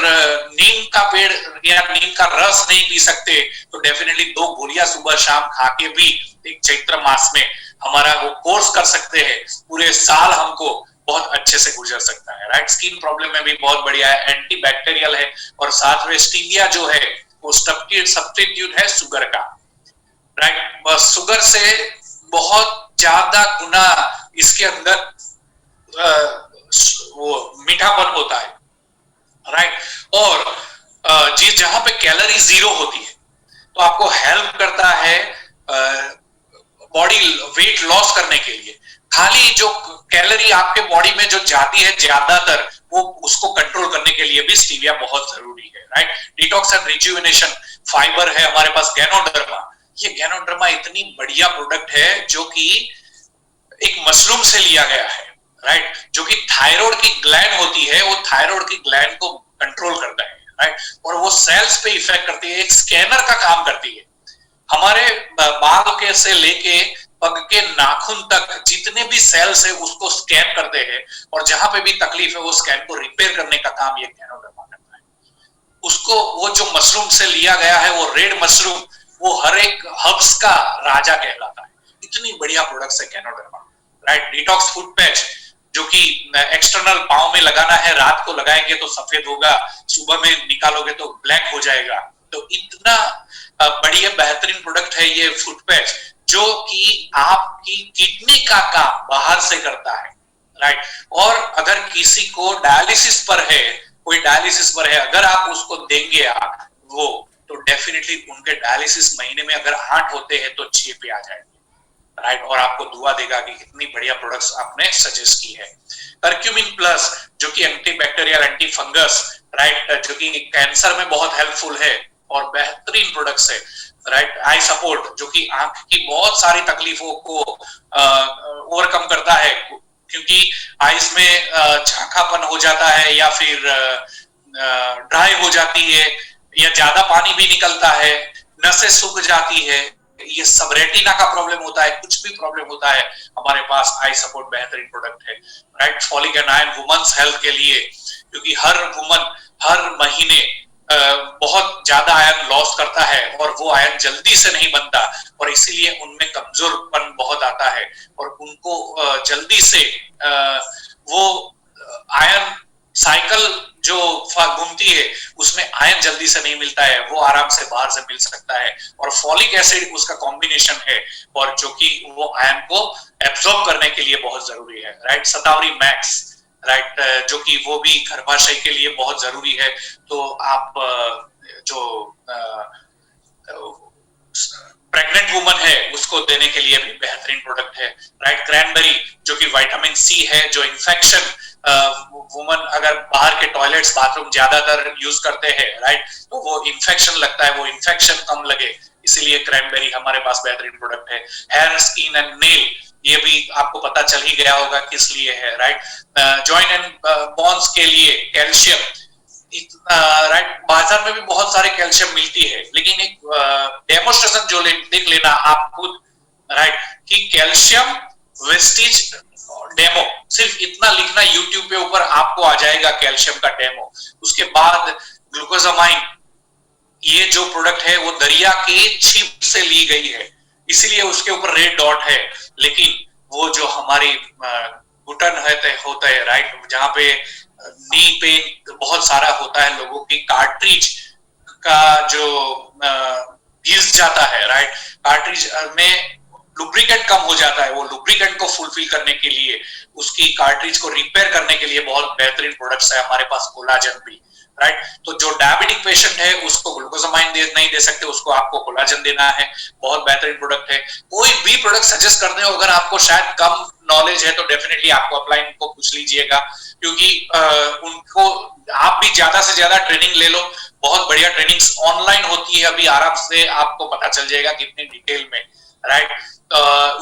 नीम का पेड़ या नीम का रस नहीं पी सकते तो डेफिनेटली 2 गोलियां सुबह शाम खा के भी एक चैत्र मास में हमारा वो कोर्स कर सकते हैं, पूरे साल हमको बहुत अच्छे से गुजर सकता है, राइट। स्किन प्रॉब्लम में भी बहुत बढ़िया है, एंटी बैक्टीरियल है और साथ में स्टीविया जो है वो सब्स्टिट्यूट है शुगर का, राइट। बस शुगर से बहुत ज्यादा गुना इसके अंदर वो मीठापन होता है, राइट। और जी जहां पे कैलोरी 0 होती है तो आपको हेल्प करता है बॉडी वेट लॉस करने के लिए। खाली जो कैलोरी आपके बॉडी में जो जाती है ज्यादातर, वो उसको कंट्रोल करने के लिए भी स्टीविया बहुत जरूरी है, right. Detox and rejuvenation, fibre है हमारे पास गैनोडर्मा। ये गैनोडर्मा इतनी बढ़िया प्रोडक्ट है जो कि एक मशरूम से लिया गया है, राइट, जो कि थायराइड की ग्लैंड होती है, वो थायराइड की ग्लैंड को कंट्रोल करता है, राइट, और वो सेल्स पे इफेक्ट करती है, एक स्कैनर का काम करती है। हमारे बाल के से लेके पग के नाखून तक जितने भी सेल्स है उसको स्कैन करते हैं और जहां पे भी तकलीफ है वो स्कैन को रिपेयर करने का काम ये गैनोडर्मा करता है। उसको वो जो मशरूम से लिया गया है वो रेड मशरूम, वो हर एक हर्ब्स का राजा कहलाता है। इतनी बढ़िया प्रोडक्ट्स है ganoderma, right. Detox foot patch जो कि एक्सटर्नल पांव में लगाना है, रात को लगाएंगे तो सफेद होगा, सुबह में निकालोगे तो ब्लैक हो जाएगा। तो इतना बढ़िया बेहतरीन प्रोडक्ट है ये फुट पैच जो कि आपकी किडनी का काम बाहर से करता है, राइट। और अगर किसी को डायलिसिस पर है, कोई डायलिसिस पर है, अगर आप उसको देंगे आप वो, तो डेफिनेटली उनके डायलिसिस महीने में अगर 8 होते हैं तो 6 पे आ जाएंगे, राइट। और आपको दुआ देगा कि कितनी बढ़िया प्रोडक्ट्स आपने सजेस्ट की है। कर्क्यूमिन प्लस जो कि एंटीबैक्टीरियल, एंटी फंगस, राइट, जो कि कैंसर में बहुत हेल्पफुल है और बेहतरीन प्रोडक्ट्स है, राइट। आई सपोर्ट जो कि आंख की बहुत सारी तकलीफों को ओवरकम करता है, क्योंकि आईज में झांकापन हो जाता है या फिर ड्राई हो जाती है या ज्यादा पानी भी निकलता है, नसें सूख जाती है, ये सब रेटिना का प्रॉब्लम होता है, कुछ भी प्रॉब्लम होता है, हमारे पास आई सपोर्ट बेहतरीन प्रोडक्ट है, right. Folic and iron women's health के लिए, क्योंकि हर वुमन हर महीने बहुत ज्यादा आयरन लॉस करता है और वो आयरन जल्दी से नहीं बनता और इसीलिए उनमें कमजोरपन बहुत आता है और उनको जल्दी से वो आयरन साइकिल जो घूमती है उसमें आयरन जल्दी से नहीं मिलता है, वो आराम से बाहर से मिल सकता है और फॉलिक एसिड उसका कॉम्बिनेशन है और जो कि वो आयरन को एब्जॉर्ब करने के लिए बहुत जरूरी है, राइट। शतावरी मैक्स, राइट, जो कि वो भी गर्भाशय के लिए बहुत जरूरी है। तो आप जो प्रेग्नेंट वुमन है उसको देने के लिए भी बेहतरीन प्रोडक्ट है, राइट। क्रैनबेरी जो कि विटामिन सी है, जो इन्फेक्शन वुमन अगर बाहर के टॉयलेट्स बाथरूम ज्यादातर यूज करते हैं, राइट, तो वो इन्फेक्शन लगता है, वो इन्फेक्शन कम लगे, इसीलिए क्रैनबेरी हमारे पास बेहतरीन प्रोडक्ट है। हेयर, स्किन एंड नेल, ये भी आपको पता चल ही गया होगा किस लिए है, राइट। जॉइंट एंड बोन्स के लिए कैल्शियम, राइट, बाजार में भी बहुत सारे कैल्शियम मिलती है, लेकिन एक डेमोस्ट्रेशन जो देख लेना आप खुद, राइट, कि कैल्शियम वेस्टिज डेमो, सिर्फ इतना लिखना यूट्यूब पे ऊपर आपको आ जाएगा कैल्शियम का डेमो। उसके बाद ग्लूकोजामाइन, ये जो प्रोडक्ट है वो दरिया के छिप से ली गई है, इसीलिए उसके ऊपर रेड डॉट है। लेकिन वो जो हमारी घुटन होता है राइट, जहां पे नी पेन बहुत सारा होता है लोगों की, कार्ट्रिज का जो घिस जाता है राइट, कार्ट्रिज में लुब्रिकेंट कम हो जाता है, वो लुब्रिकेंट को फुलफिल करने के लिए, उसकी कार्ट्रिज को रिपेयर करने के लिए बहुत बेहतरीन प्रोडक्ट्स है हमारे पास, कोलाजन भी राइट। तो जो डायबिटिक पेशेंट है उसको ग्लूकोसामाइन नहीं दे सकते, उसको आपको कोलाजन देना है, बहुत बेहतरीन प्रोडक्ट है। कोई भी प्रोडक्ट सजेस्ट करते हो, अगर आपको शायद कम नॉलेज है तो डेफिनेटली आपको अपलाइन को पूछ लीजिएगा, क्योंकि उनको आप भी ज्यादा से ज्यादा ट्रेनिंग ले लो, बहुत बढ़िया ट्रेनिंग्स ऑनलाइन होती है अभी, आराम से आपको पता चल जाएगा कितनी डिटेल में राइट।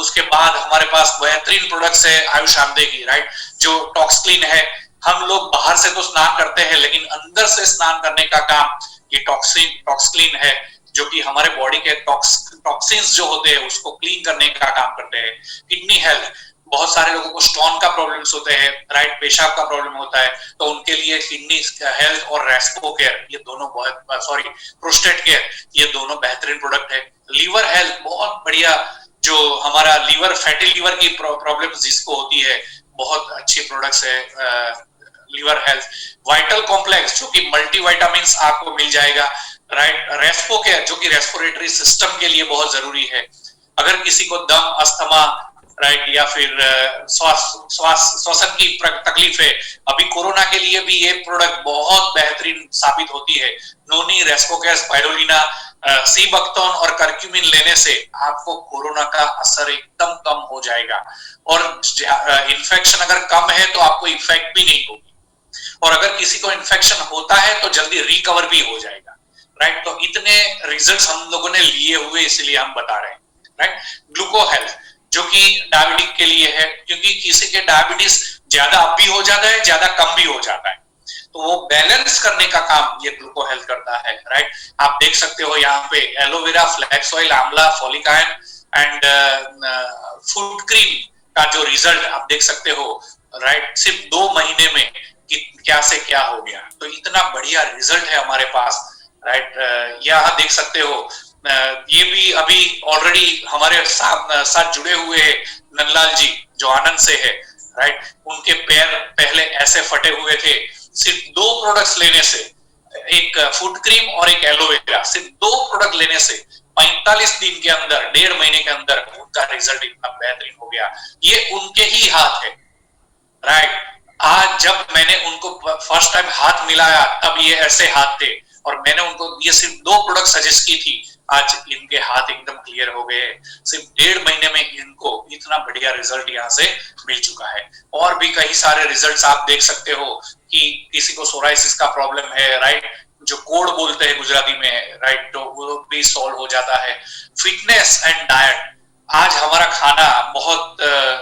उसके बाद हमारे पास बेहतरीन प्रोडक्ट्स है आयुष आमदे की राइट, जो टॉक्स क्लीन है। हम लोग बाहर से तो स्नान करते हैं, लेकिन अंदर से स्नान करने का काम ये टॉक्स क्लीन है, जो कि हमारे बॉडी के टॉक्सिन्स जो होते हैं उसको क्लीन करने का काम करते हैं। किडनी हेल्थ, बहुत सारे लोगों को स्टोन का प्रॉब्लम्स होते हैं राइट, पेशाब का प्रॉब्लम होता है, तो उनके लिए किडनी हेल्थ और रेस्पो केयर, ये दोनों प्रोस्टेट केयर, ये दोनों बेहतरीन प्रोडक्ट है। लीवर हेल्थ बहुत बढ़िया, जो हमारा लीवर, फैटी लीवर की प्रॉब्लम जिसको होती है, बहुत अच्छी प्रोडक्ट्स है लीवर हेल्थ। वाइटल कॉम्प्लेक्स जो कि मल्टीविटामिन आपको मिल जाएगा राइट। रेस्पो केयर जो कि रेस्पिरेटरी सिस्टम के लिए बहुत जरूरी है, अगर किसी को दम, अस्थमा राइट, या फिर श्वासन की तकलीफ है, अभी कोरोना के लिए भी ये प्रोडक्ट बहुत बेहतरीन साबित होती है। नोनी, रेस्पोकेयर, स्पाइरुलिना, सीबक्टोन और कर्क्यूमिन लेने से आपको कोरोना का असर एकदम कम हो जाएगा, और इन्फेक्शन अगर कम है तो आपको इफेक्ट भी नहीं होगी, और अगर किसी को इन्फेक्शन होता है तो जल्दी रिकवर भी हो जाएगा राइट। तो इतने रिजल्ट्स हम लोगों ने लिए हुए, इसलिए हम बता रहे हैं राइट। ग्लूको हेल्थ जो कि डायबिटिक के लिए है, क्योंकि किसी के डायबिटीज ज्यादा अप भी हो जाता है, ज्यादा कम भी हो जाता है, तो वो बैलेंस करने का काम ये ग्लूको हेल्थ करता है राइट। आप देख सकते हो यहाँ पे एलोवेरा, फ्लैक्स ऑयल, आंवला, फोलिकाइन एंड फूड क्रीम का जो रिजल्ट आप देख सकते हो राइट, सिर्फ 2 महीने में क्या से क्या हो गया, तो इतना बढ़िया रिजल्ट है हमारे पास राइट। यहाँ देख सकते हो ये भी अभी ऑलरेडी हमारे साथ जुड़े हुए हैं नंदलाल जी, जो आनंद से है राइट। उनके पैर पहले ऐसे फटे हुए थे, सिर्फ 2 प्रोडक्ट्स लेने से, एक फूड क्रीम और एक एलोवेरा, सिर्फ 2 प्रोडक्ट लेने से 45 दिन के अंदर, 1.5 महीने के अंदर उनका रिजल्ट इतना बेहतरीन हो गया। ये उनके ही हाथ है राइट। आज जब मैंने उनको फर्स्ट टाइम हाथ मिलाया तब ये ऐसे हाथ थे, और मैंने उनको ये सिर्फ 2 प्रोडक्ट सजेस्ट की थी, आज इनके हाथ एकदम क्लियर हो गए। सिर्फ 1.5 महीने में इनको इतना बढ़िया रिजल्ट यहाँ से मिल चुका है। और भी कई सारे रिजल्ट्स आप देख सकते हो कि किसी को सोराइसिस का प्रॉब्लम है राइट, जो कोड़ बोलते हैं गुजराती में राइट, तो वो भी सॉल्व हो जाता है। फिटनेस एंड डाइट, आज हमारा खाना बहुत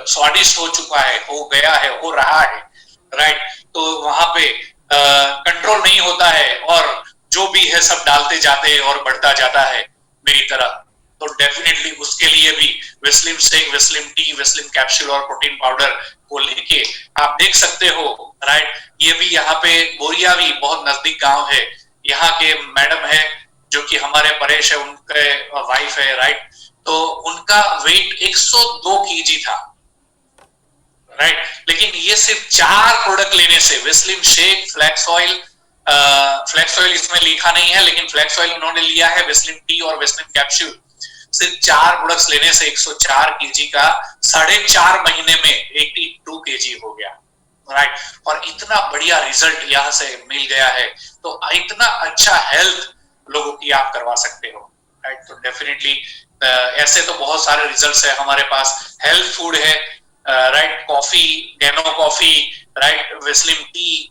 स्वादिष्ट हो चुका है, हो गया है, हो रहा है राइट, तो वहां पे कंट्रोल नहीं होता है, और जो भी है सब डालते जाते हैं और बढ़ता जाता है मेरी तरह। तो डेफिनेटली उसके लिए भी Weslim shake, Weslim T, Weslim capsule और प्रोटीन पाउडर को लेके आप देख सकते हो राइट। ये भी यहाँ पे बोरिया भी बहुत नजदीक गांव है, यहाँ के मैडम है जो कि हमारे परेश है, उनके वाइफ है राइट, तो उनका वेट 102 केजी था राइट, लेकिन ये सिर्फ 4 प्रोडक्ट लेने से, वेस्लिम शेक, फ्लैक्स ऑयल इसमें लिखा नहीं है, लेकिन फ्लैक्स ऑयल उन्होंने लिया है, वेस्लिम टी और वेस्लिम कैप्सूल, सिर्फ 4 प्रोडक्ट्स लेने से 104 केजी का 4.5 महीने में 82 केजी हो गया राइट। और इतना बढ़िया रिजल्ट यहाँ से मिल गया है, तो इतना अच्छा हेल्थ लोगों की आप करवा सकते हो राइट। तो डेफिनेटली ऐसे तो बहुत सारे रिजल्ट्स है हमारे पास। हेल्थ फूड है right, coffee, गैनो coffee right, Weslim T,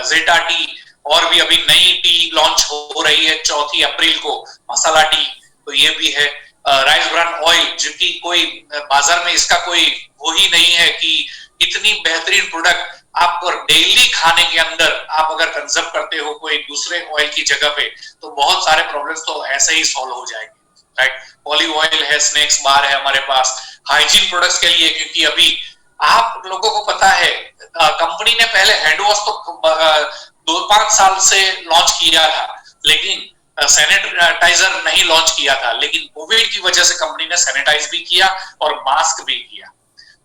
जेटा टी, और भी अभी नई टी लॉन्च हो रही है 4 अप्रैल को, मसाला टी, तो ये भी है। राइस ब्रान ऑयल, जो कि कोई बाजार में इसका कोई वो ही नहीं है कि इतनी बेहतरीन प्रोडक्ट आप डेली खाने के अंदर आप अगर कंज्यूम करते हो कोई दूसरे ऑयल की जगह पे, तो बहुत सारे प्रॉब्लम्स तो ऐसे ही सॉल्व हो जाएंगे राइट। ऑलिव ऑयल है, स्नैक्स बार है हमारे पास, हाइजीन प्रोडक्ट्स के लिए, क्योंकि अभी आप लोगों को पता है कंपनी ने पहले हैंड वॉश तो 2-5 साल से लॉन्च किया था, लेकिन सैनिटाइजर नहीं लॉन्च किया था, लेकिन कोविड की वजह से कंपनी ने सैनिटाइज भी किया और मास्क भी किया।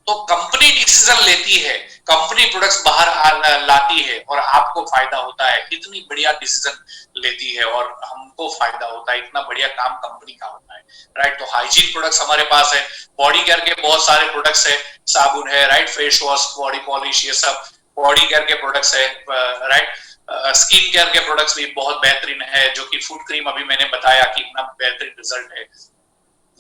तो कंपनी डिसीजन लेती है, कंपनी प्रोडक्ट्स बाहर लाती है और आपको फायदा होता है। इतनी बढ़िया डिसीजन लेती है और हमको फायदा होता है, इतना बढ़िया काम कंपनी का होता है, राइट। तो हाइजीन प्रोडक्ट्स हमारे पास है, बॉडी केयर के बहुत सारे प्रोडक्ट्स है, साबुन है, right, face wash, body polish, ये सब बॉडी केयर के प्रोडक्ट्स है, राइट। स्किन केयर के प्रोडक्ट्स भी बहुत बेहतरीन है, जो कि फूड क्रीम अभी मैंने बताया कि इतना बेहतरीन रिजल्ट है,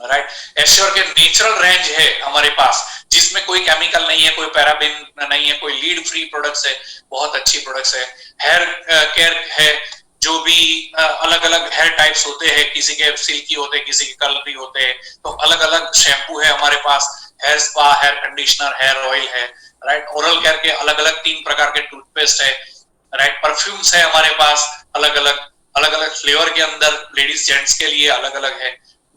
राइट। एश्योर के नेचुरल रेंज है हमारे पास, जिसमें कोई केमिकल नहीं है, कोई पैराबिन नहीं है, कोई लीड फ्री प्रोडक्ट्स है, बहुत अच्छी प्रोडक्ट्स है। हेयर केयर है, जो भी अलग अलग हेयर टाइप्स होते हैं, किसी के सिल्की होते हैं, किसी के कर्ली होते हैं, तो अलग अलग शैम्पू है हमारे पास, hair spa, hair conditioner, hair oil है, राइट। ओरल केयर के अलग अलग 3 प्रकार के टूथपेस्ट है, राइट। परफ्यूम्स है हमारे पास अलग अलग फ्लेवर के अंदर, लेडीज जेंट्स के लिए अलग अलग है।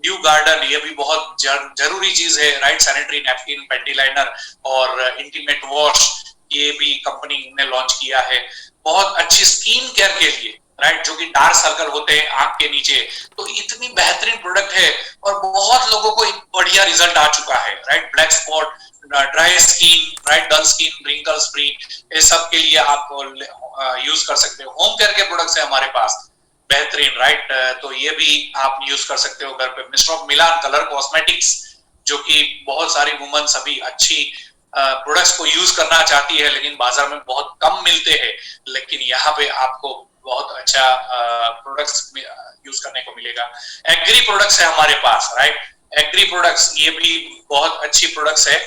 ड्यू गार्डन, ये भी बहुत जरूरी चीज है, right. Sanitary napkin, panty liner और इंटीमेट वॉश, ये भी कंपनी ने लॉन्च किया है। बहुत अच्छी स्किन केयर के लिए, राइट, जो कि डार्क सर्कल होते हैं आंख के नीचे, तो इतनी बेहतरीन प्रोडक्ट है और बहुत लोगों को बढ़िया रिजल्ट आ चुका है, right. Black spot, dry skin, right, dull skin, wrinkles free, ये सब के लिए आप यूज कर सकते हो। होम केयर के प्रोडक्ट्स है हमारे पास बेहतरीन, राइट। तो ये भी आप यूज कर सकते हो घर पे। Mister of Milan colour cosmetics, जो कि बहुत सारी वुमन सभी अच्छी प्रोडक्ट्स को यूज करना चाहती है, लेकिन बाजार में बहुत कम मिलते हैं, लेकिन यहाँ पे आपको बहुत अच्छा प्रोडक्ट्स यूज करने को मिलेगा। एग्री प्रोडक्ट्स है हमारे पास, राइट। एग्री प्रोडक्ट्स, ये भी बहुत अच्छी प्रोडक्ट्स है,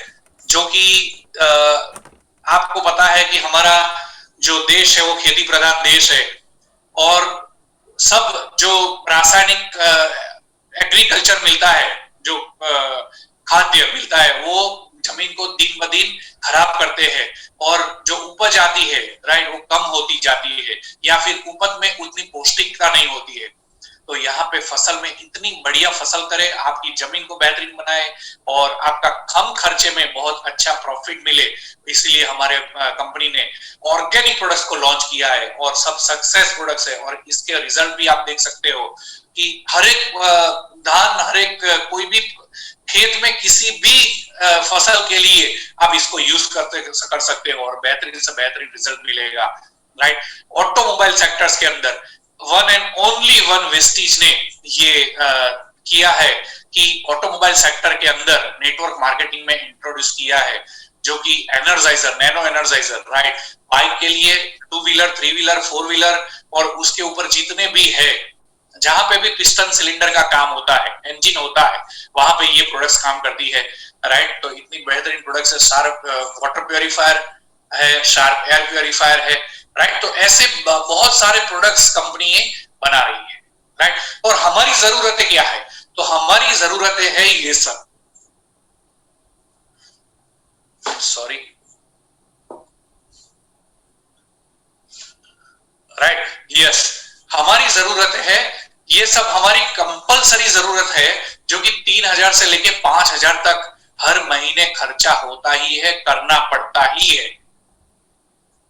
जो कि आपको पता है कि हमारा जो देश है वो खेती प्रधान देश है, और सब जो रासायनिक एग्रीकल्चर मिलता है, जो खाद्य मिलता है, वो जमीन को दिन ब दिन खराब करते हैं, और जो उपज आती है, राइट, वो कम होती जाती है, या फिर उपज में उतनी पौष्टिकता नहीं होती है। तो यहाँ पे फसल में इतनी बढ़िया फसल करे, आपकी जमीन को बेहतरीन बनाए और आपका कम खर्चे में बहुत अच्छा प्रॉफिट मिले, इसलिए हमारे कंपनी ने ऑर्गेनिक प्रोडक्ट्स को लॉन्च किया है, और सब सक्सेस प्रोडक्ट्स है। और इसके रिजल्ट भी आप देख सकते हो कि हर एक धान, हर एक कोई भी खेत में किसी भी फसल के लिए आप इसको यूज कर सकते हो और बेहतरीन से बेहतरीन रिजल्ट मिलेगा, राइट। ऑटोमोबाइल सेक्टर्स के अंदर one and only one Vestige ने ये किया है कि ऑटोमोबाइल सेक्टर के अंदर नेटवर्क मार्केटिंग में इंट्रोड्यूस किया है, जो कि energiser, nano energiser, right, bike के लिए, 2 व्हीलर, 3 व्हीलर, 4 व्हीलर और उसके ऊपर जितने भी है, जहां पे भी पिस्टन सिलेंडर का काम होता है, इंजन होता है, वहां पे ये प्रोडक्ट्स काम करती है, राइट। तो इतनी बेहतरीन प्रोडक्ट्स है। शार्प वाटर प्योरीफायर है, शार्प एयर प्योरीफायर है, राइट। तो ऐसे बहुत सारे प्रोडक्ट्स कंपनी बना रही है, राइट। और हमारी जरूरतें क्या है? तो हमारी जरूरतें है ये सब, सॉरी, राइट, यस, हमारी जरूरत है ये सब, हमारी कंपलसरी जरूरत है, जो कि 3000 से लेके 5000 तक हर महीने खर्चा होता ही है, करना पड़ता ही है,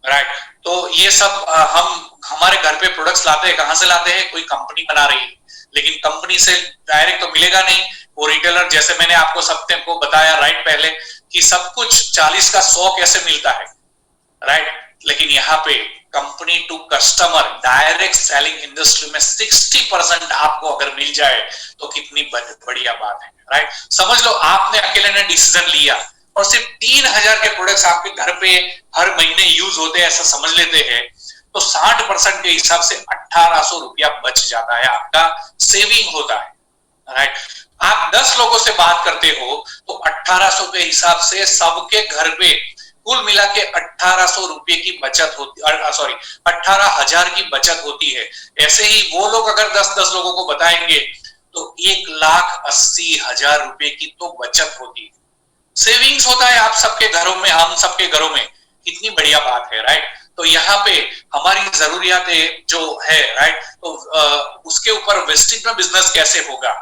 राइट। तो ये सब हम हमारे घर पे प्रोडक्ट्स लाते हैं, कहां से लाते हैं? कोई कंपनी बना रही है, लेकिन कंपनी से डायरेक्ट तो मिलेगा नहीं, वो रिटेलर, जैसे मैंने आपको सबको बताया राइट पहले, कि सब कुछ 40 का 100 कैसे मिलता है, राइट। लेकिन यहाँ पे company to customer direct selling industry में 60% आपको अगर मिल जाए तो कितनी बढ़िया बात है, राइट। समझ लो आपने अकेले ने डिसीजन लिया और सिर्फ 3000 के प्रोडक्ट्स आपके घर पे हर महीने यूज होते हैं, ऐसा समझ लेते हैं, तो 60% के हिसाब से 1800 रुपया बच जाता है, आपका सेविंग होता है, राइट। आप 10 लोगों से बात करते हो तो 1800 के हिसाब से सबके घर पे कुल मिला के 1800 रुपये की बचत होती, सॉरी 18,000 की बचत होती है। ऐसे ही वो लोग अगर 10-10 लोगों को बताएंगे तो 1,80,000 रुपये की तो बचत होती है, सेविंग्स होता है आप सबके घरों में, हम सबके घरों में, कितनी बढ़िया बात है, राइट। तो यहाँ पे हमारी जरूरियातें जो है, राइट, तो उसके ऊपर वेस्टेज में बिजनेस कैसे होगा,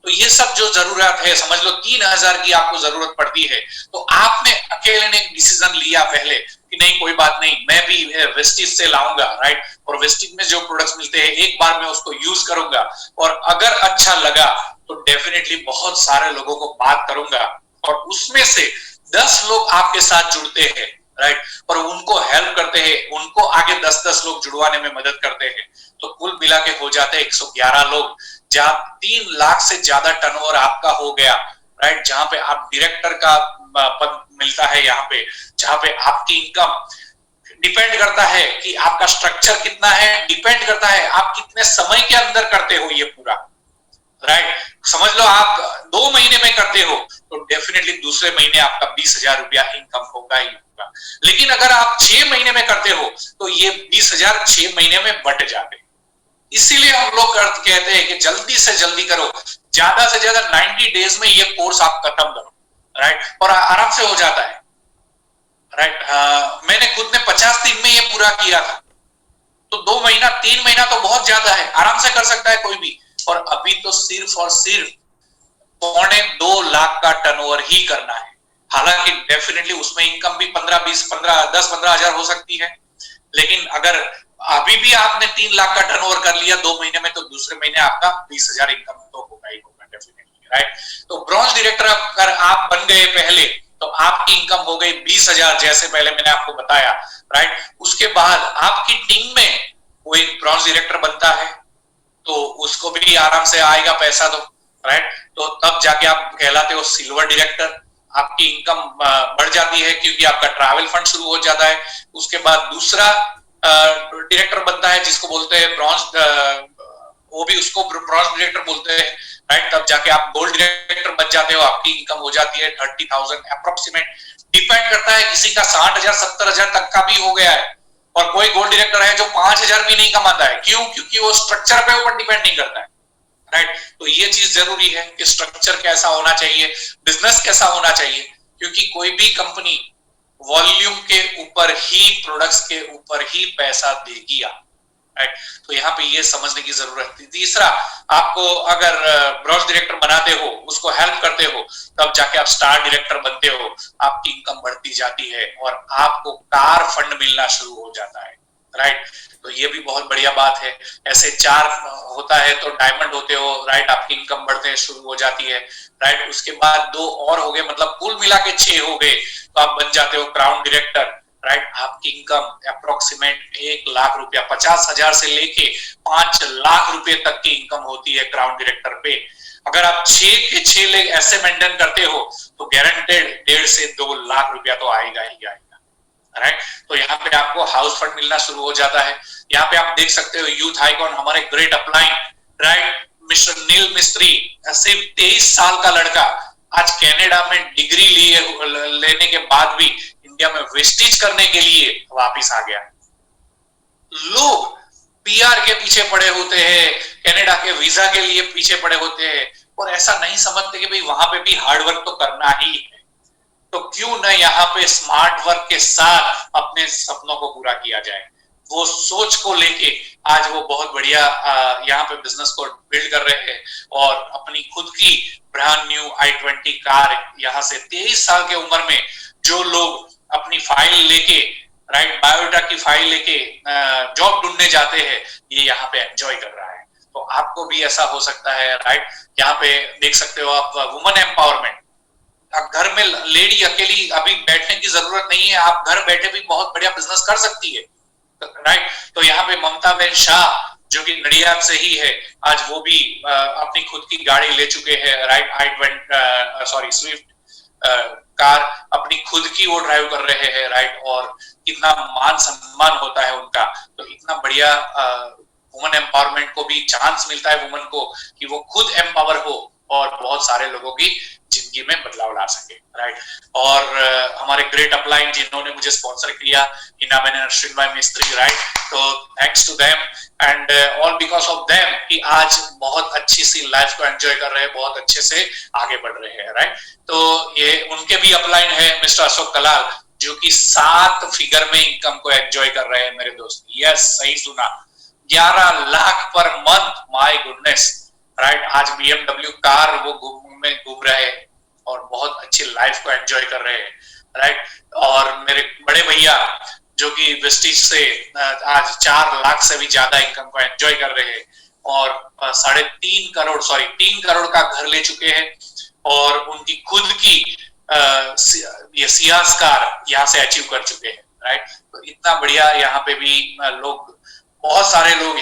तो ये सब जो जरूरत है, समझ लो 3,000 की आपको जरूरत पड़ती है, तो आपने अकेले ने डिसीजन लिया पहले कि नहीं कोई बात नहीं, मैं भी वेस्टिज से लाऊंगा, राइट, और वेस्टिज में जो प्रोडक्ट्स मिलते हैं एक बार मैं उसको यूज करूंगा, और अगर अच्छा लगा तो डेफिनेटली बहुत सारे लोगों को बात करूंगा, और उसमें से 10 लोग आपके साथ जुड़ते हैं, राइट, और उनको हेल्प करते हैं, उनको आगे 10-10 लोग जुड़वाने में मदद करते हैं, तो कुल मिला के हो जाते हैं 111 लोग, जहां 3 लाख से ज्यादा टर्नओवर आपका हो गया, राइट, जहां पे आप डायरेक्टर का पद मिलता है, यहाँ पे जहां पे आपकी इनकम डिपेंड करता है कि आपका स्ट्रक्चर कितना है, डिपेंड करता है आप कितने समय के अंदर करते हो ये पूरा, राइट, समझ लो आप 2 महीने में करते हो तो डेफिनेटली दूसरे महीने आपका 20,000 रुपया इनकम होगा ही होगा, लेकिन अगर आप 6 महीने में करते हो तो ये 20,000 6 महीने में बट जाते। इसीलिए हम लोग कहते हैं कि जल्दी से जल्दी करो, ज्यादा से ज्यादा 90 डेज में ये कोर्स आप खत्म करो, राइट, और आराम से हो जाता है, राइट। मैंने खुद ने 50 दिन में ये पूरा किया था, तो 2 महीना 3 महीना तो बहुत ज्यादा है, आराम से कर सकता है कोई भी, और अभी तो सिर्फ और सिर्फ 2.25 लाख का टर्नओवर ही करना है, हालांकि डेफिनेटली उसमें इनकम भी 10-15 हजार हो सकती है, लेकिन अगर अभी भी आपने 3 लाख का टर्नओवर कर लिया 2 महीने में, तो दूसरे महीने आपका 20,000 इनकम तो होगा ही होगा डेफिनेटली, राइट। तो ब्रॉन्ज डायरेक्टर अगर आप बन गए पहले तो आपकी इनकम हो गई 20,000, जैसे पहले मैंने आपको बताया, राइट। उसके बाद आपकी टीम में कोई ब्रॉन्ज डायरेक्टर बनता है तो उसको भी आराम से आएगा पैसा, तो राइट, तो तब जाके आप कहलाते हो सिल्वर डायरेक्टर, आपकी इनकम बढ़ जाती है क्योंकि आपका ट्रैवल फंड शुरू हो जाता है। उसके बाद दूसरा डायरेक्टर बनता है जिसको बोलते हैं ब्रॉन्ज, वो भी उसको ब्रॉन्ज डायरेक्टर बोलते हैं, राइट, तब जाके आप गोल्ड डायरेक्टर बन जाते हो, आपकी इनकम हो जाती है 30,000 अप्रोक्सीमेट, डिपेंड करता है, किसी का 60,000 70,000 तक का भी हो गया है, और कोई गोल्ड डायरेक्टर है जो 5,000 भी नहीं कमाता है, क्यों? क्योंकि वो स्ट्रक्चर पे ऊपर डिपेंड नहीं करता है, राइट। तो ये चीज जरूरी है कि स्ट्रक्चर कैसा होना चाहिए, बिजनेस कैसा होना चाहिए, क्योंकि कोई भी कंपनी वॉल्यूम के ऊपर ही, प्रोडक्ट्स के ऊपर ही पैसा देगी, राइट। तो यहाँ पे ये समझने की जरूरत है। तीसरा, आपको अगर ब्रॉन्ज डायरेक्टर बनाते हो, उसको हेल्प करते हो, तब जाके आप स्टार डायरेक्टर बनते हो, आपकी इनकम बढ़ती जाती है और आपको कार फंड मिलना शुरू हो जाता है, राइट। तो ये भी बहुत बढ़िया बात है। ऐसे 4 होता है तो डायमंड होते हो, राइट, आपकी इनकम बढ़ते शुरू हो जाती है, राइट। उसके बाद 2 और हो गए, मतलब कुल मिला के 6 हो गए, तो आप बन जाते हो क्राउन डायरेक्टर, राइट। आपकी इनकम अप्रोक्सीमेट 1 लाख रुपया, 50,000 से लेके 5 लाख रुपए तक की इनकम होती है क्राउन डायरेक्टर पे। अगर आप 6 के 6 लेग ऐसे मेंटेन करते हो तो गारंटेड 1.5 से 2 लाख रुपया तो आएगा ही आएगा, राइट। तो यहाँ पे आपको हाउस फंड मिलना शुरू हो जाता है। यहाँ पे आप देख सकते हो यूथ आइकॉन, हमारे ग्रेट अपलाइन, राइट, मिस्टर नील मिस्त्री, सिर्फ 23 साल का लड़का आज कनाडा में डिग्री लेने के बाद भी इंडिया में वेस्टेज करने के लिए वापस आ गया। लोग पीआर के पीछे पड़े होते हैं, कनाडा के वीजा के लिए पीछे पड़े होते हैं, और ऐसा नहीं समझते कि भाई वहां पे भी हार्ड वर्क तो करना ही है, तो क्यों ना यहाँ पे स्मार्ट वर्क के साथ अपने सपनों को पूरा किया जाए। वो सोच को लेके आज वो बहुत बढ़िया यहाँ पे बिजनेस को बिल्ड कर रहे हैं, और अपनी खुद की ब्रांड न्यू i20 कार यहाँ से 23 साल के उम्र में जो लोग अपनी फाइल लेके, राइट, बायोडाटा की फाइल लेके जॉब ढूंढने जाते हैं, ये यहाँ पे एंजॉय कर रहा है। तो आपको भी ऐसा हो सकता है, राइट। यहाँ पे देख सकते हो आप वुमेन एम्पावरमेंट, घर में लेडी अकेली अभी बैठने की जरूरत नहीं है, आप घर बैठे भी बहुत बढ़िया बिजनेस कर सकती है, राइट। तो यहाँ पे ममता बहन शाह जो कि नडियाद से ही है, आज वो भी अपनी खुद की गाड़ी ले चुके हैं, राइट, स्विफ्ट कार अपनी खुद की वो ड्राइव कर रहे हैं, राइट। और कितना मान सम्मान होता है उनका, तो इतना बढ़िया वुमेन एम्पावरमेंट को भी चांस मिलता है वुमेन को कि वो खुद एम्पावर हो और बहुत सारे लोगों की जिंदगी में बदलाव ला सके, राइट। और हमारे ग्रेट अपलाइन जिन्होंने मुझे स्पॉन्सर किया, हिना मैंने नरसिंह भाई मिस्त्री, राइट, तो thanks to them and all because of them कि आज बहुत अच्छी सी लाइफ को एंजॉय कर रहे हैं, बहुत अच्छे से आगे बढ़ रहे हैं, राइट। तो ये उनके भी अपलाइन है मिस्टर अशोक कलाल, जो कि 7 फिगर में इनकम को एंजॉय कर रहे हैं मेरे दोस्त। यस, सही सुना, 11 lakh per month, my goodness, right. आज BMW कार वो में घूम रहे हैं और बहुत अच्छी लाइफ को एंजॉय कर रहे हैं, राइट। और मेरे बड़े भैया जो कि वेस्टिज से आज 4 लाख से भी ज्यादा इनकम को एंजॉय कर रहे हैं और 3 करोड़ का घर ले चुके हैं और उनकी खुद की ये सियाज कार यहाँ से अचीव कर चुके हैं, राइट। तो इतना बढ़िया यहाँ पे भी लोग, बहुत सारे लोग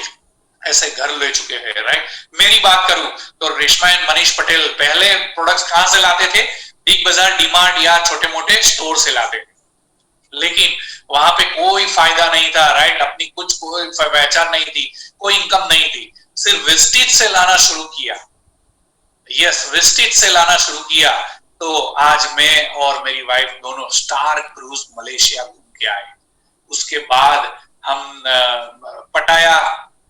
ऐसे घर ले चुके हैं, राइट। मेरी बात करूं तो रेशमा एंड मनीष पटेल पहले प्रोडक्ट्स कहां से लाते थे? बिग बाजार, डीमार्ट या छोटे मोटे स्टोर से लाते थे, लेकिन वहां पे कोई फायदा नहीं था, राइट। अपनी कुछ कोई पहचान नहीं थी, कोई इनकम नहीं थी। सिर्फ वेस्टिज से लाना शुरू किया, यस, वेस्टिज से लाना शुरू किया तो आज मैं और मेरी वाइफ दोनों स्टार क्रूज मलेशिया घूम के आए। उसके बाद हम पटाया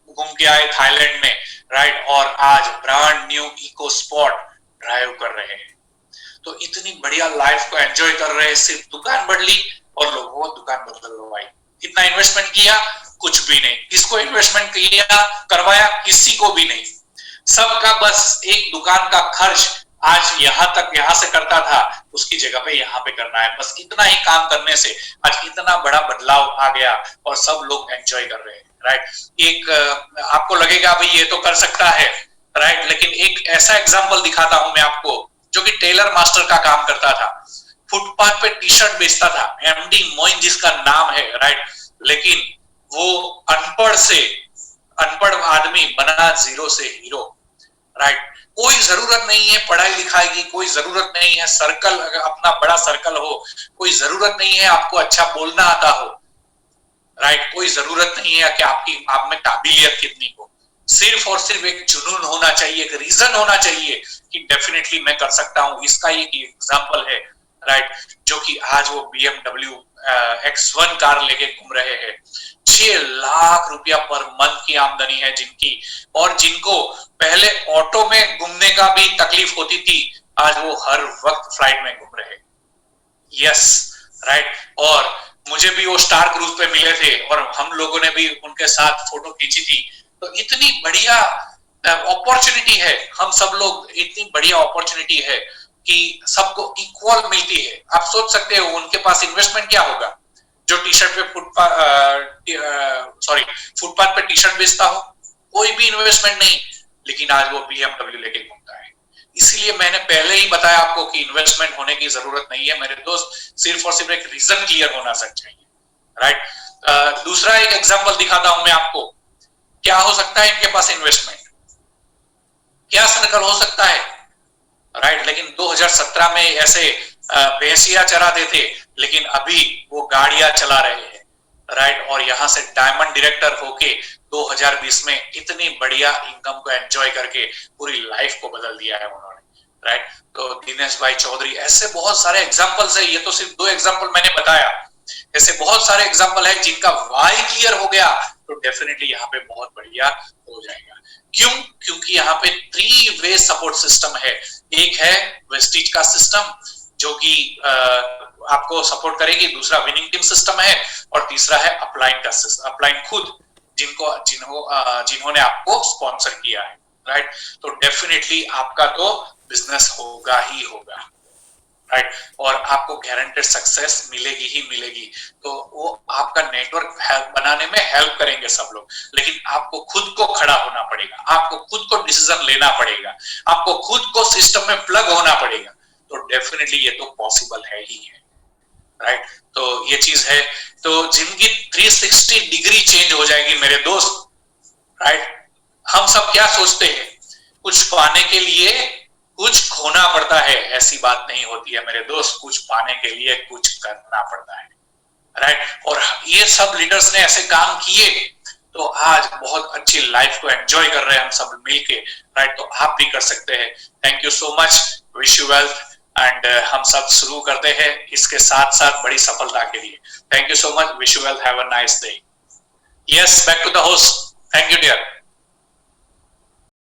घूम के आए थाईलैंड में, राइट। और आज brand new eco spot drive कर रहे हैं। तो इतनी बढ़िया लाइफ को एंजॉय कर रहे हैं। सिर्फ दुकान बदली और लोगों को दुकान बदलवाई। इतना इन्वेस्टमेंट किया, कुछ भी नहीं। किसको इन्वेस्टमेंट किया, करवाया? किसी को भी नहीं। सबका बस एक दुकान का खर्च आज यहाँ से करता था, उसकी जगह पे यहाँ पे करना है। बस इतना ही काम करने से आज इतना बड़ा बदलाव आ गया और सब लोग एंजॉय कर रहे हैं, राइट। एक आपको लगेगा भाई ये तो कर सकता है, राइट, लेकिन एक ऐसा एग्जांपल दिखाता हूं मैं आपको, जो कि टेलर मास्टर का काम करता था, फुटपाथ पे टी शर्ट बेचता था, एमडी मोइन जिसका नाम है, राइट। लेकिन वो अनपढ़ आदमी बना जीरो से हीरो, राइट। कोई जरूरत नहीं है पढ़ाई लिखाई की, कोई जरूरत नहीं है सर्कल, अपना बड़ा सर्कल हो, कोई जरूरत नहीं है आपको अच्छा बोलना आता हो, राइट। कोई जरूरत नहीं है कि आप में काबिलियत कितनी हो। सिर्फ और सिर्फ एक जुनून होना चाहिए, एक रीजन होना चाहिए कि डेफिनेटली मैं कर सकता हूं। इसका एक एग्जांपल है, राइट, जो कि आज वो BMW X1 कार लेके घूम रहे हैं। 6 लाख रुपया पर मंथ की आमदनी है जिनकी, और जिनको पहले ऑटो में घूमने का भी तकलीफ होती थी, आज वो हर वक्त फ्लाइट में घूम रहे हैं। Yes, right. और मुझे भी वो स्टार क्रूज पे मिले थे और हम लोगों ने भी उनके साथ फोटो खींची थी। तो इतनी बढ़िया अपॉर्चुनिटी है, हम सब लोग, इतनी बढ़िया अपॉर्चुनिटी है कि सबको इक्वल मिलती है। आप सोच सकते हो उनके पास इन्वेस्टमेंट क्या होगा, जो टी शर्ट पे फुटपाथ पे टी शर्ट बेचता हो, कोई भी इन्वेस्टमेंट नहीं, लेकिन आज वो BMW लेके घूमता है। इसीलिए मैंने पहले ही बताया आपको कि इन्वेस्टमेंट होने की जरूरत नहीं है मेरे दोस्त, सिर्फ और सिर्फ एक रीजन क्लियर होना चाहिए, राइट। दूसरा एक एग्जांपल दिखाता हूं मैं आपको, क्या हो सकता है इनके पास इन्वेस्टमेंट, क्या सर्कल हो सकता है, राइट। लेकिन 2017 में ऐसे भैंसिया चराते थे, लेकिन अभी वो गाड़ियां चला रहे हैं, राइट। और यहां से डायमंड डायरेक्टर होके 2020 में इतनी बढ़िया इनकम को एंजॉय करके पूरी लाइफ को बदल दिया है उन्होंने, राइट। तो दिनेश भाई चौधरी, ऐसे बहुत सारे एग्जांपल्स है। ये तो सिर्फ 2 एग्जांपल मैंने बताया, ऐसे बहुत सारे एग्जांपल है जिनका वाई क्लियर हो गया तो डेफिनेटली यहाँ पे बहुत बढ़िया हो जाएगा। क्यों? क्योंकि यहाँ पे 3 वे सपोर्ट सिस्टम है। एक है वेस्टिज का सिस्टम जो कि आपको सपोर्ट करेगी, दूसरा विनिंग टीम सिस्टम है, और तीसरा है अपलाइन का सिस्टम, अपलाइन खुद जिन्होंने आपको स्पॉन्सर किया है, राइट। तो डेफिनेटली आपका तो बिजनेस होगा ही होगा, राइट। और आपको गारंटेड सक्सेस मिलेगी ही मिलेगी। तो वो आपका नेटवर्क बनाने में हेल्प करेंगे सब लोग, लेकिन आपको खुद को खड़ा होना पड़ेगा, आपको खुद को डिसीजन लेना पड़ेगा, आपको खुद को सिस्टम में प्लग होना पड़ेगा। तो डेफिनेटली ये तो पॉसिबल है ही है, राइट। तो ये चीज है, तो जिंदगी 360 डिग्री चेंज हो जाएगी मेरे दोस्त, राइट। हम सब क्या सोचते हैं, कुछ पाने के लिए कुछ खोना पड़ता है, ऐसी बात नहीं होती है मेरे दोस्त। कुछ पाने के लिए कुछ करना पड़ता है, राइट। और ये सब लीडर्स ने ऐसे काम किए तो आज बहुत अच्छी लाइफ को एंजॉय कर रहे हैं हम सब मिलके, राइट। तो आप भी कर सकते हैं। Thank you so much, wish you wealth, and हम सब शुरू करते हैं इसके साथ साथ बड़ी सफलता के लिए। Thank you so much, wish you wealth, have a nice day. Yes, back to the host. Thank you dear.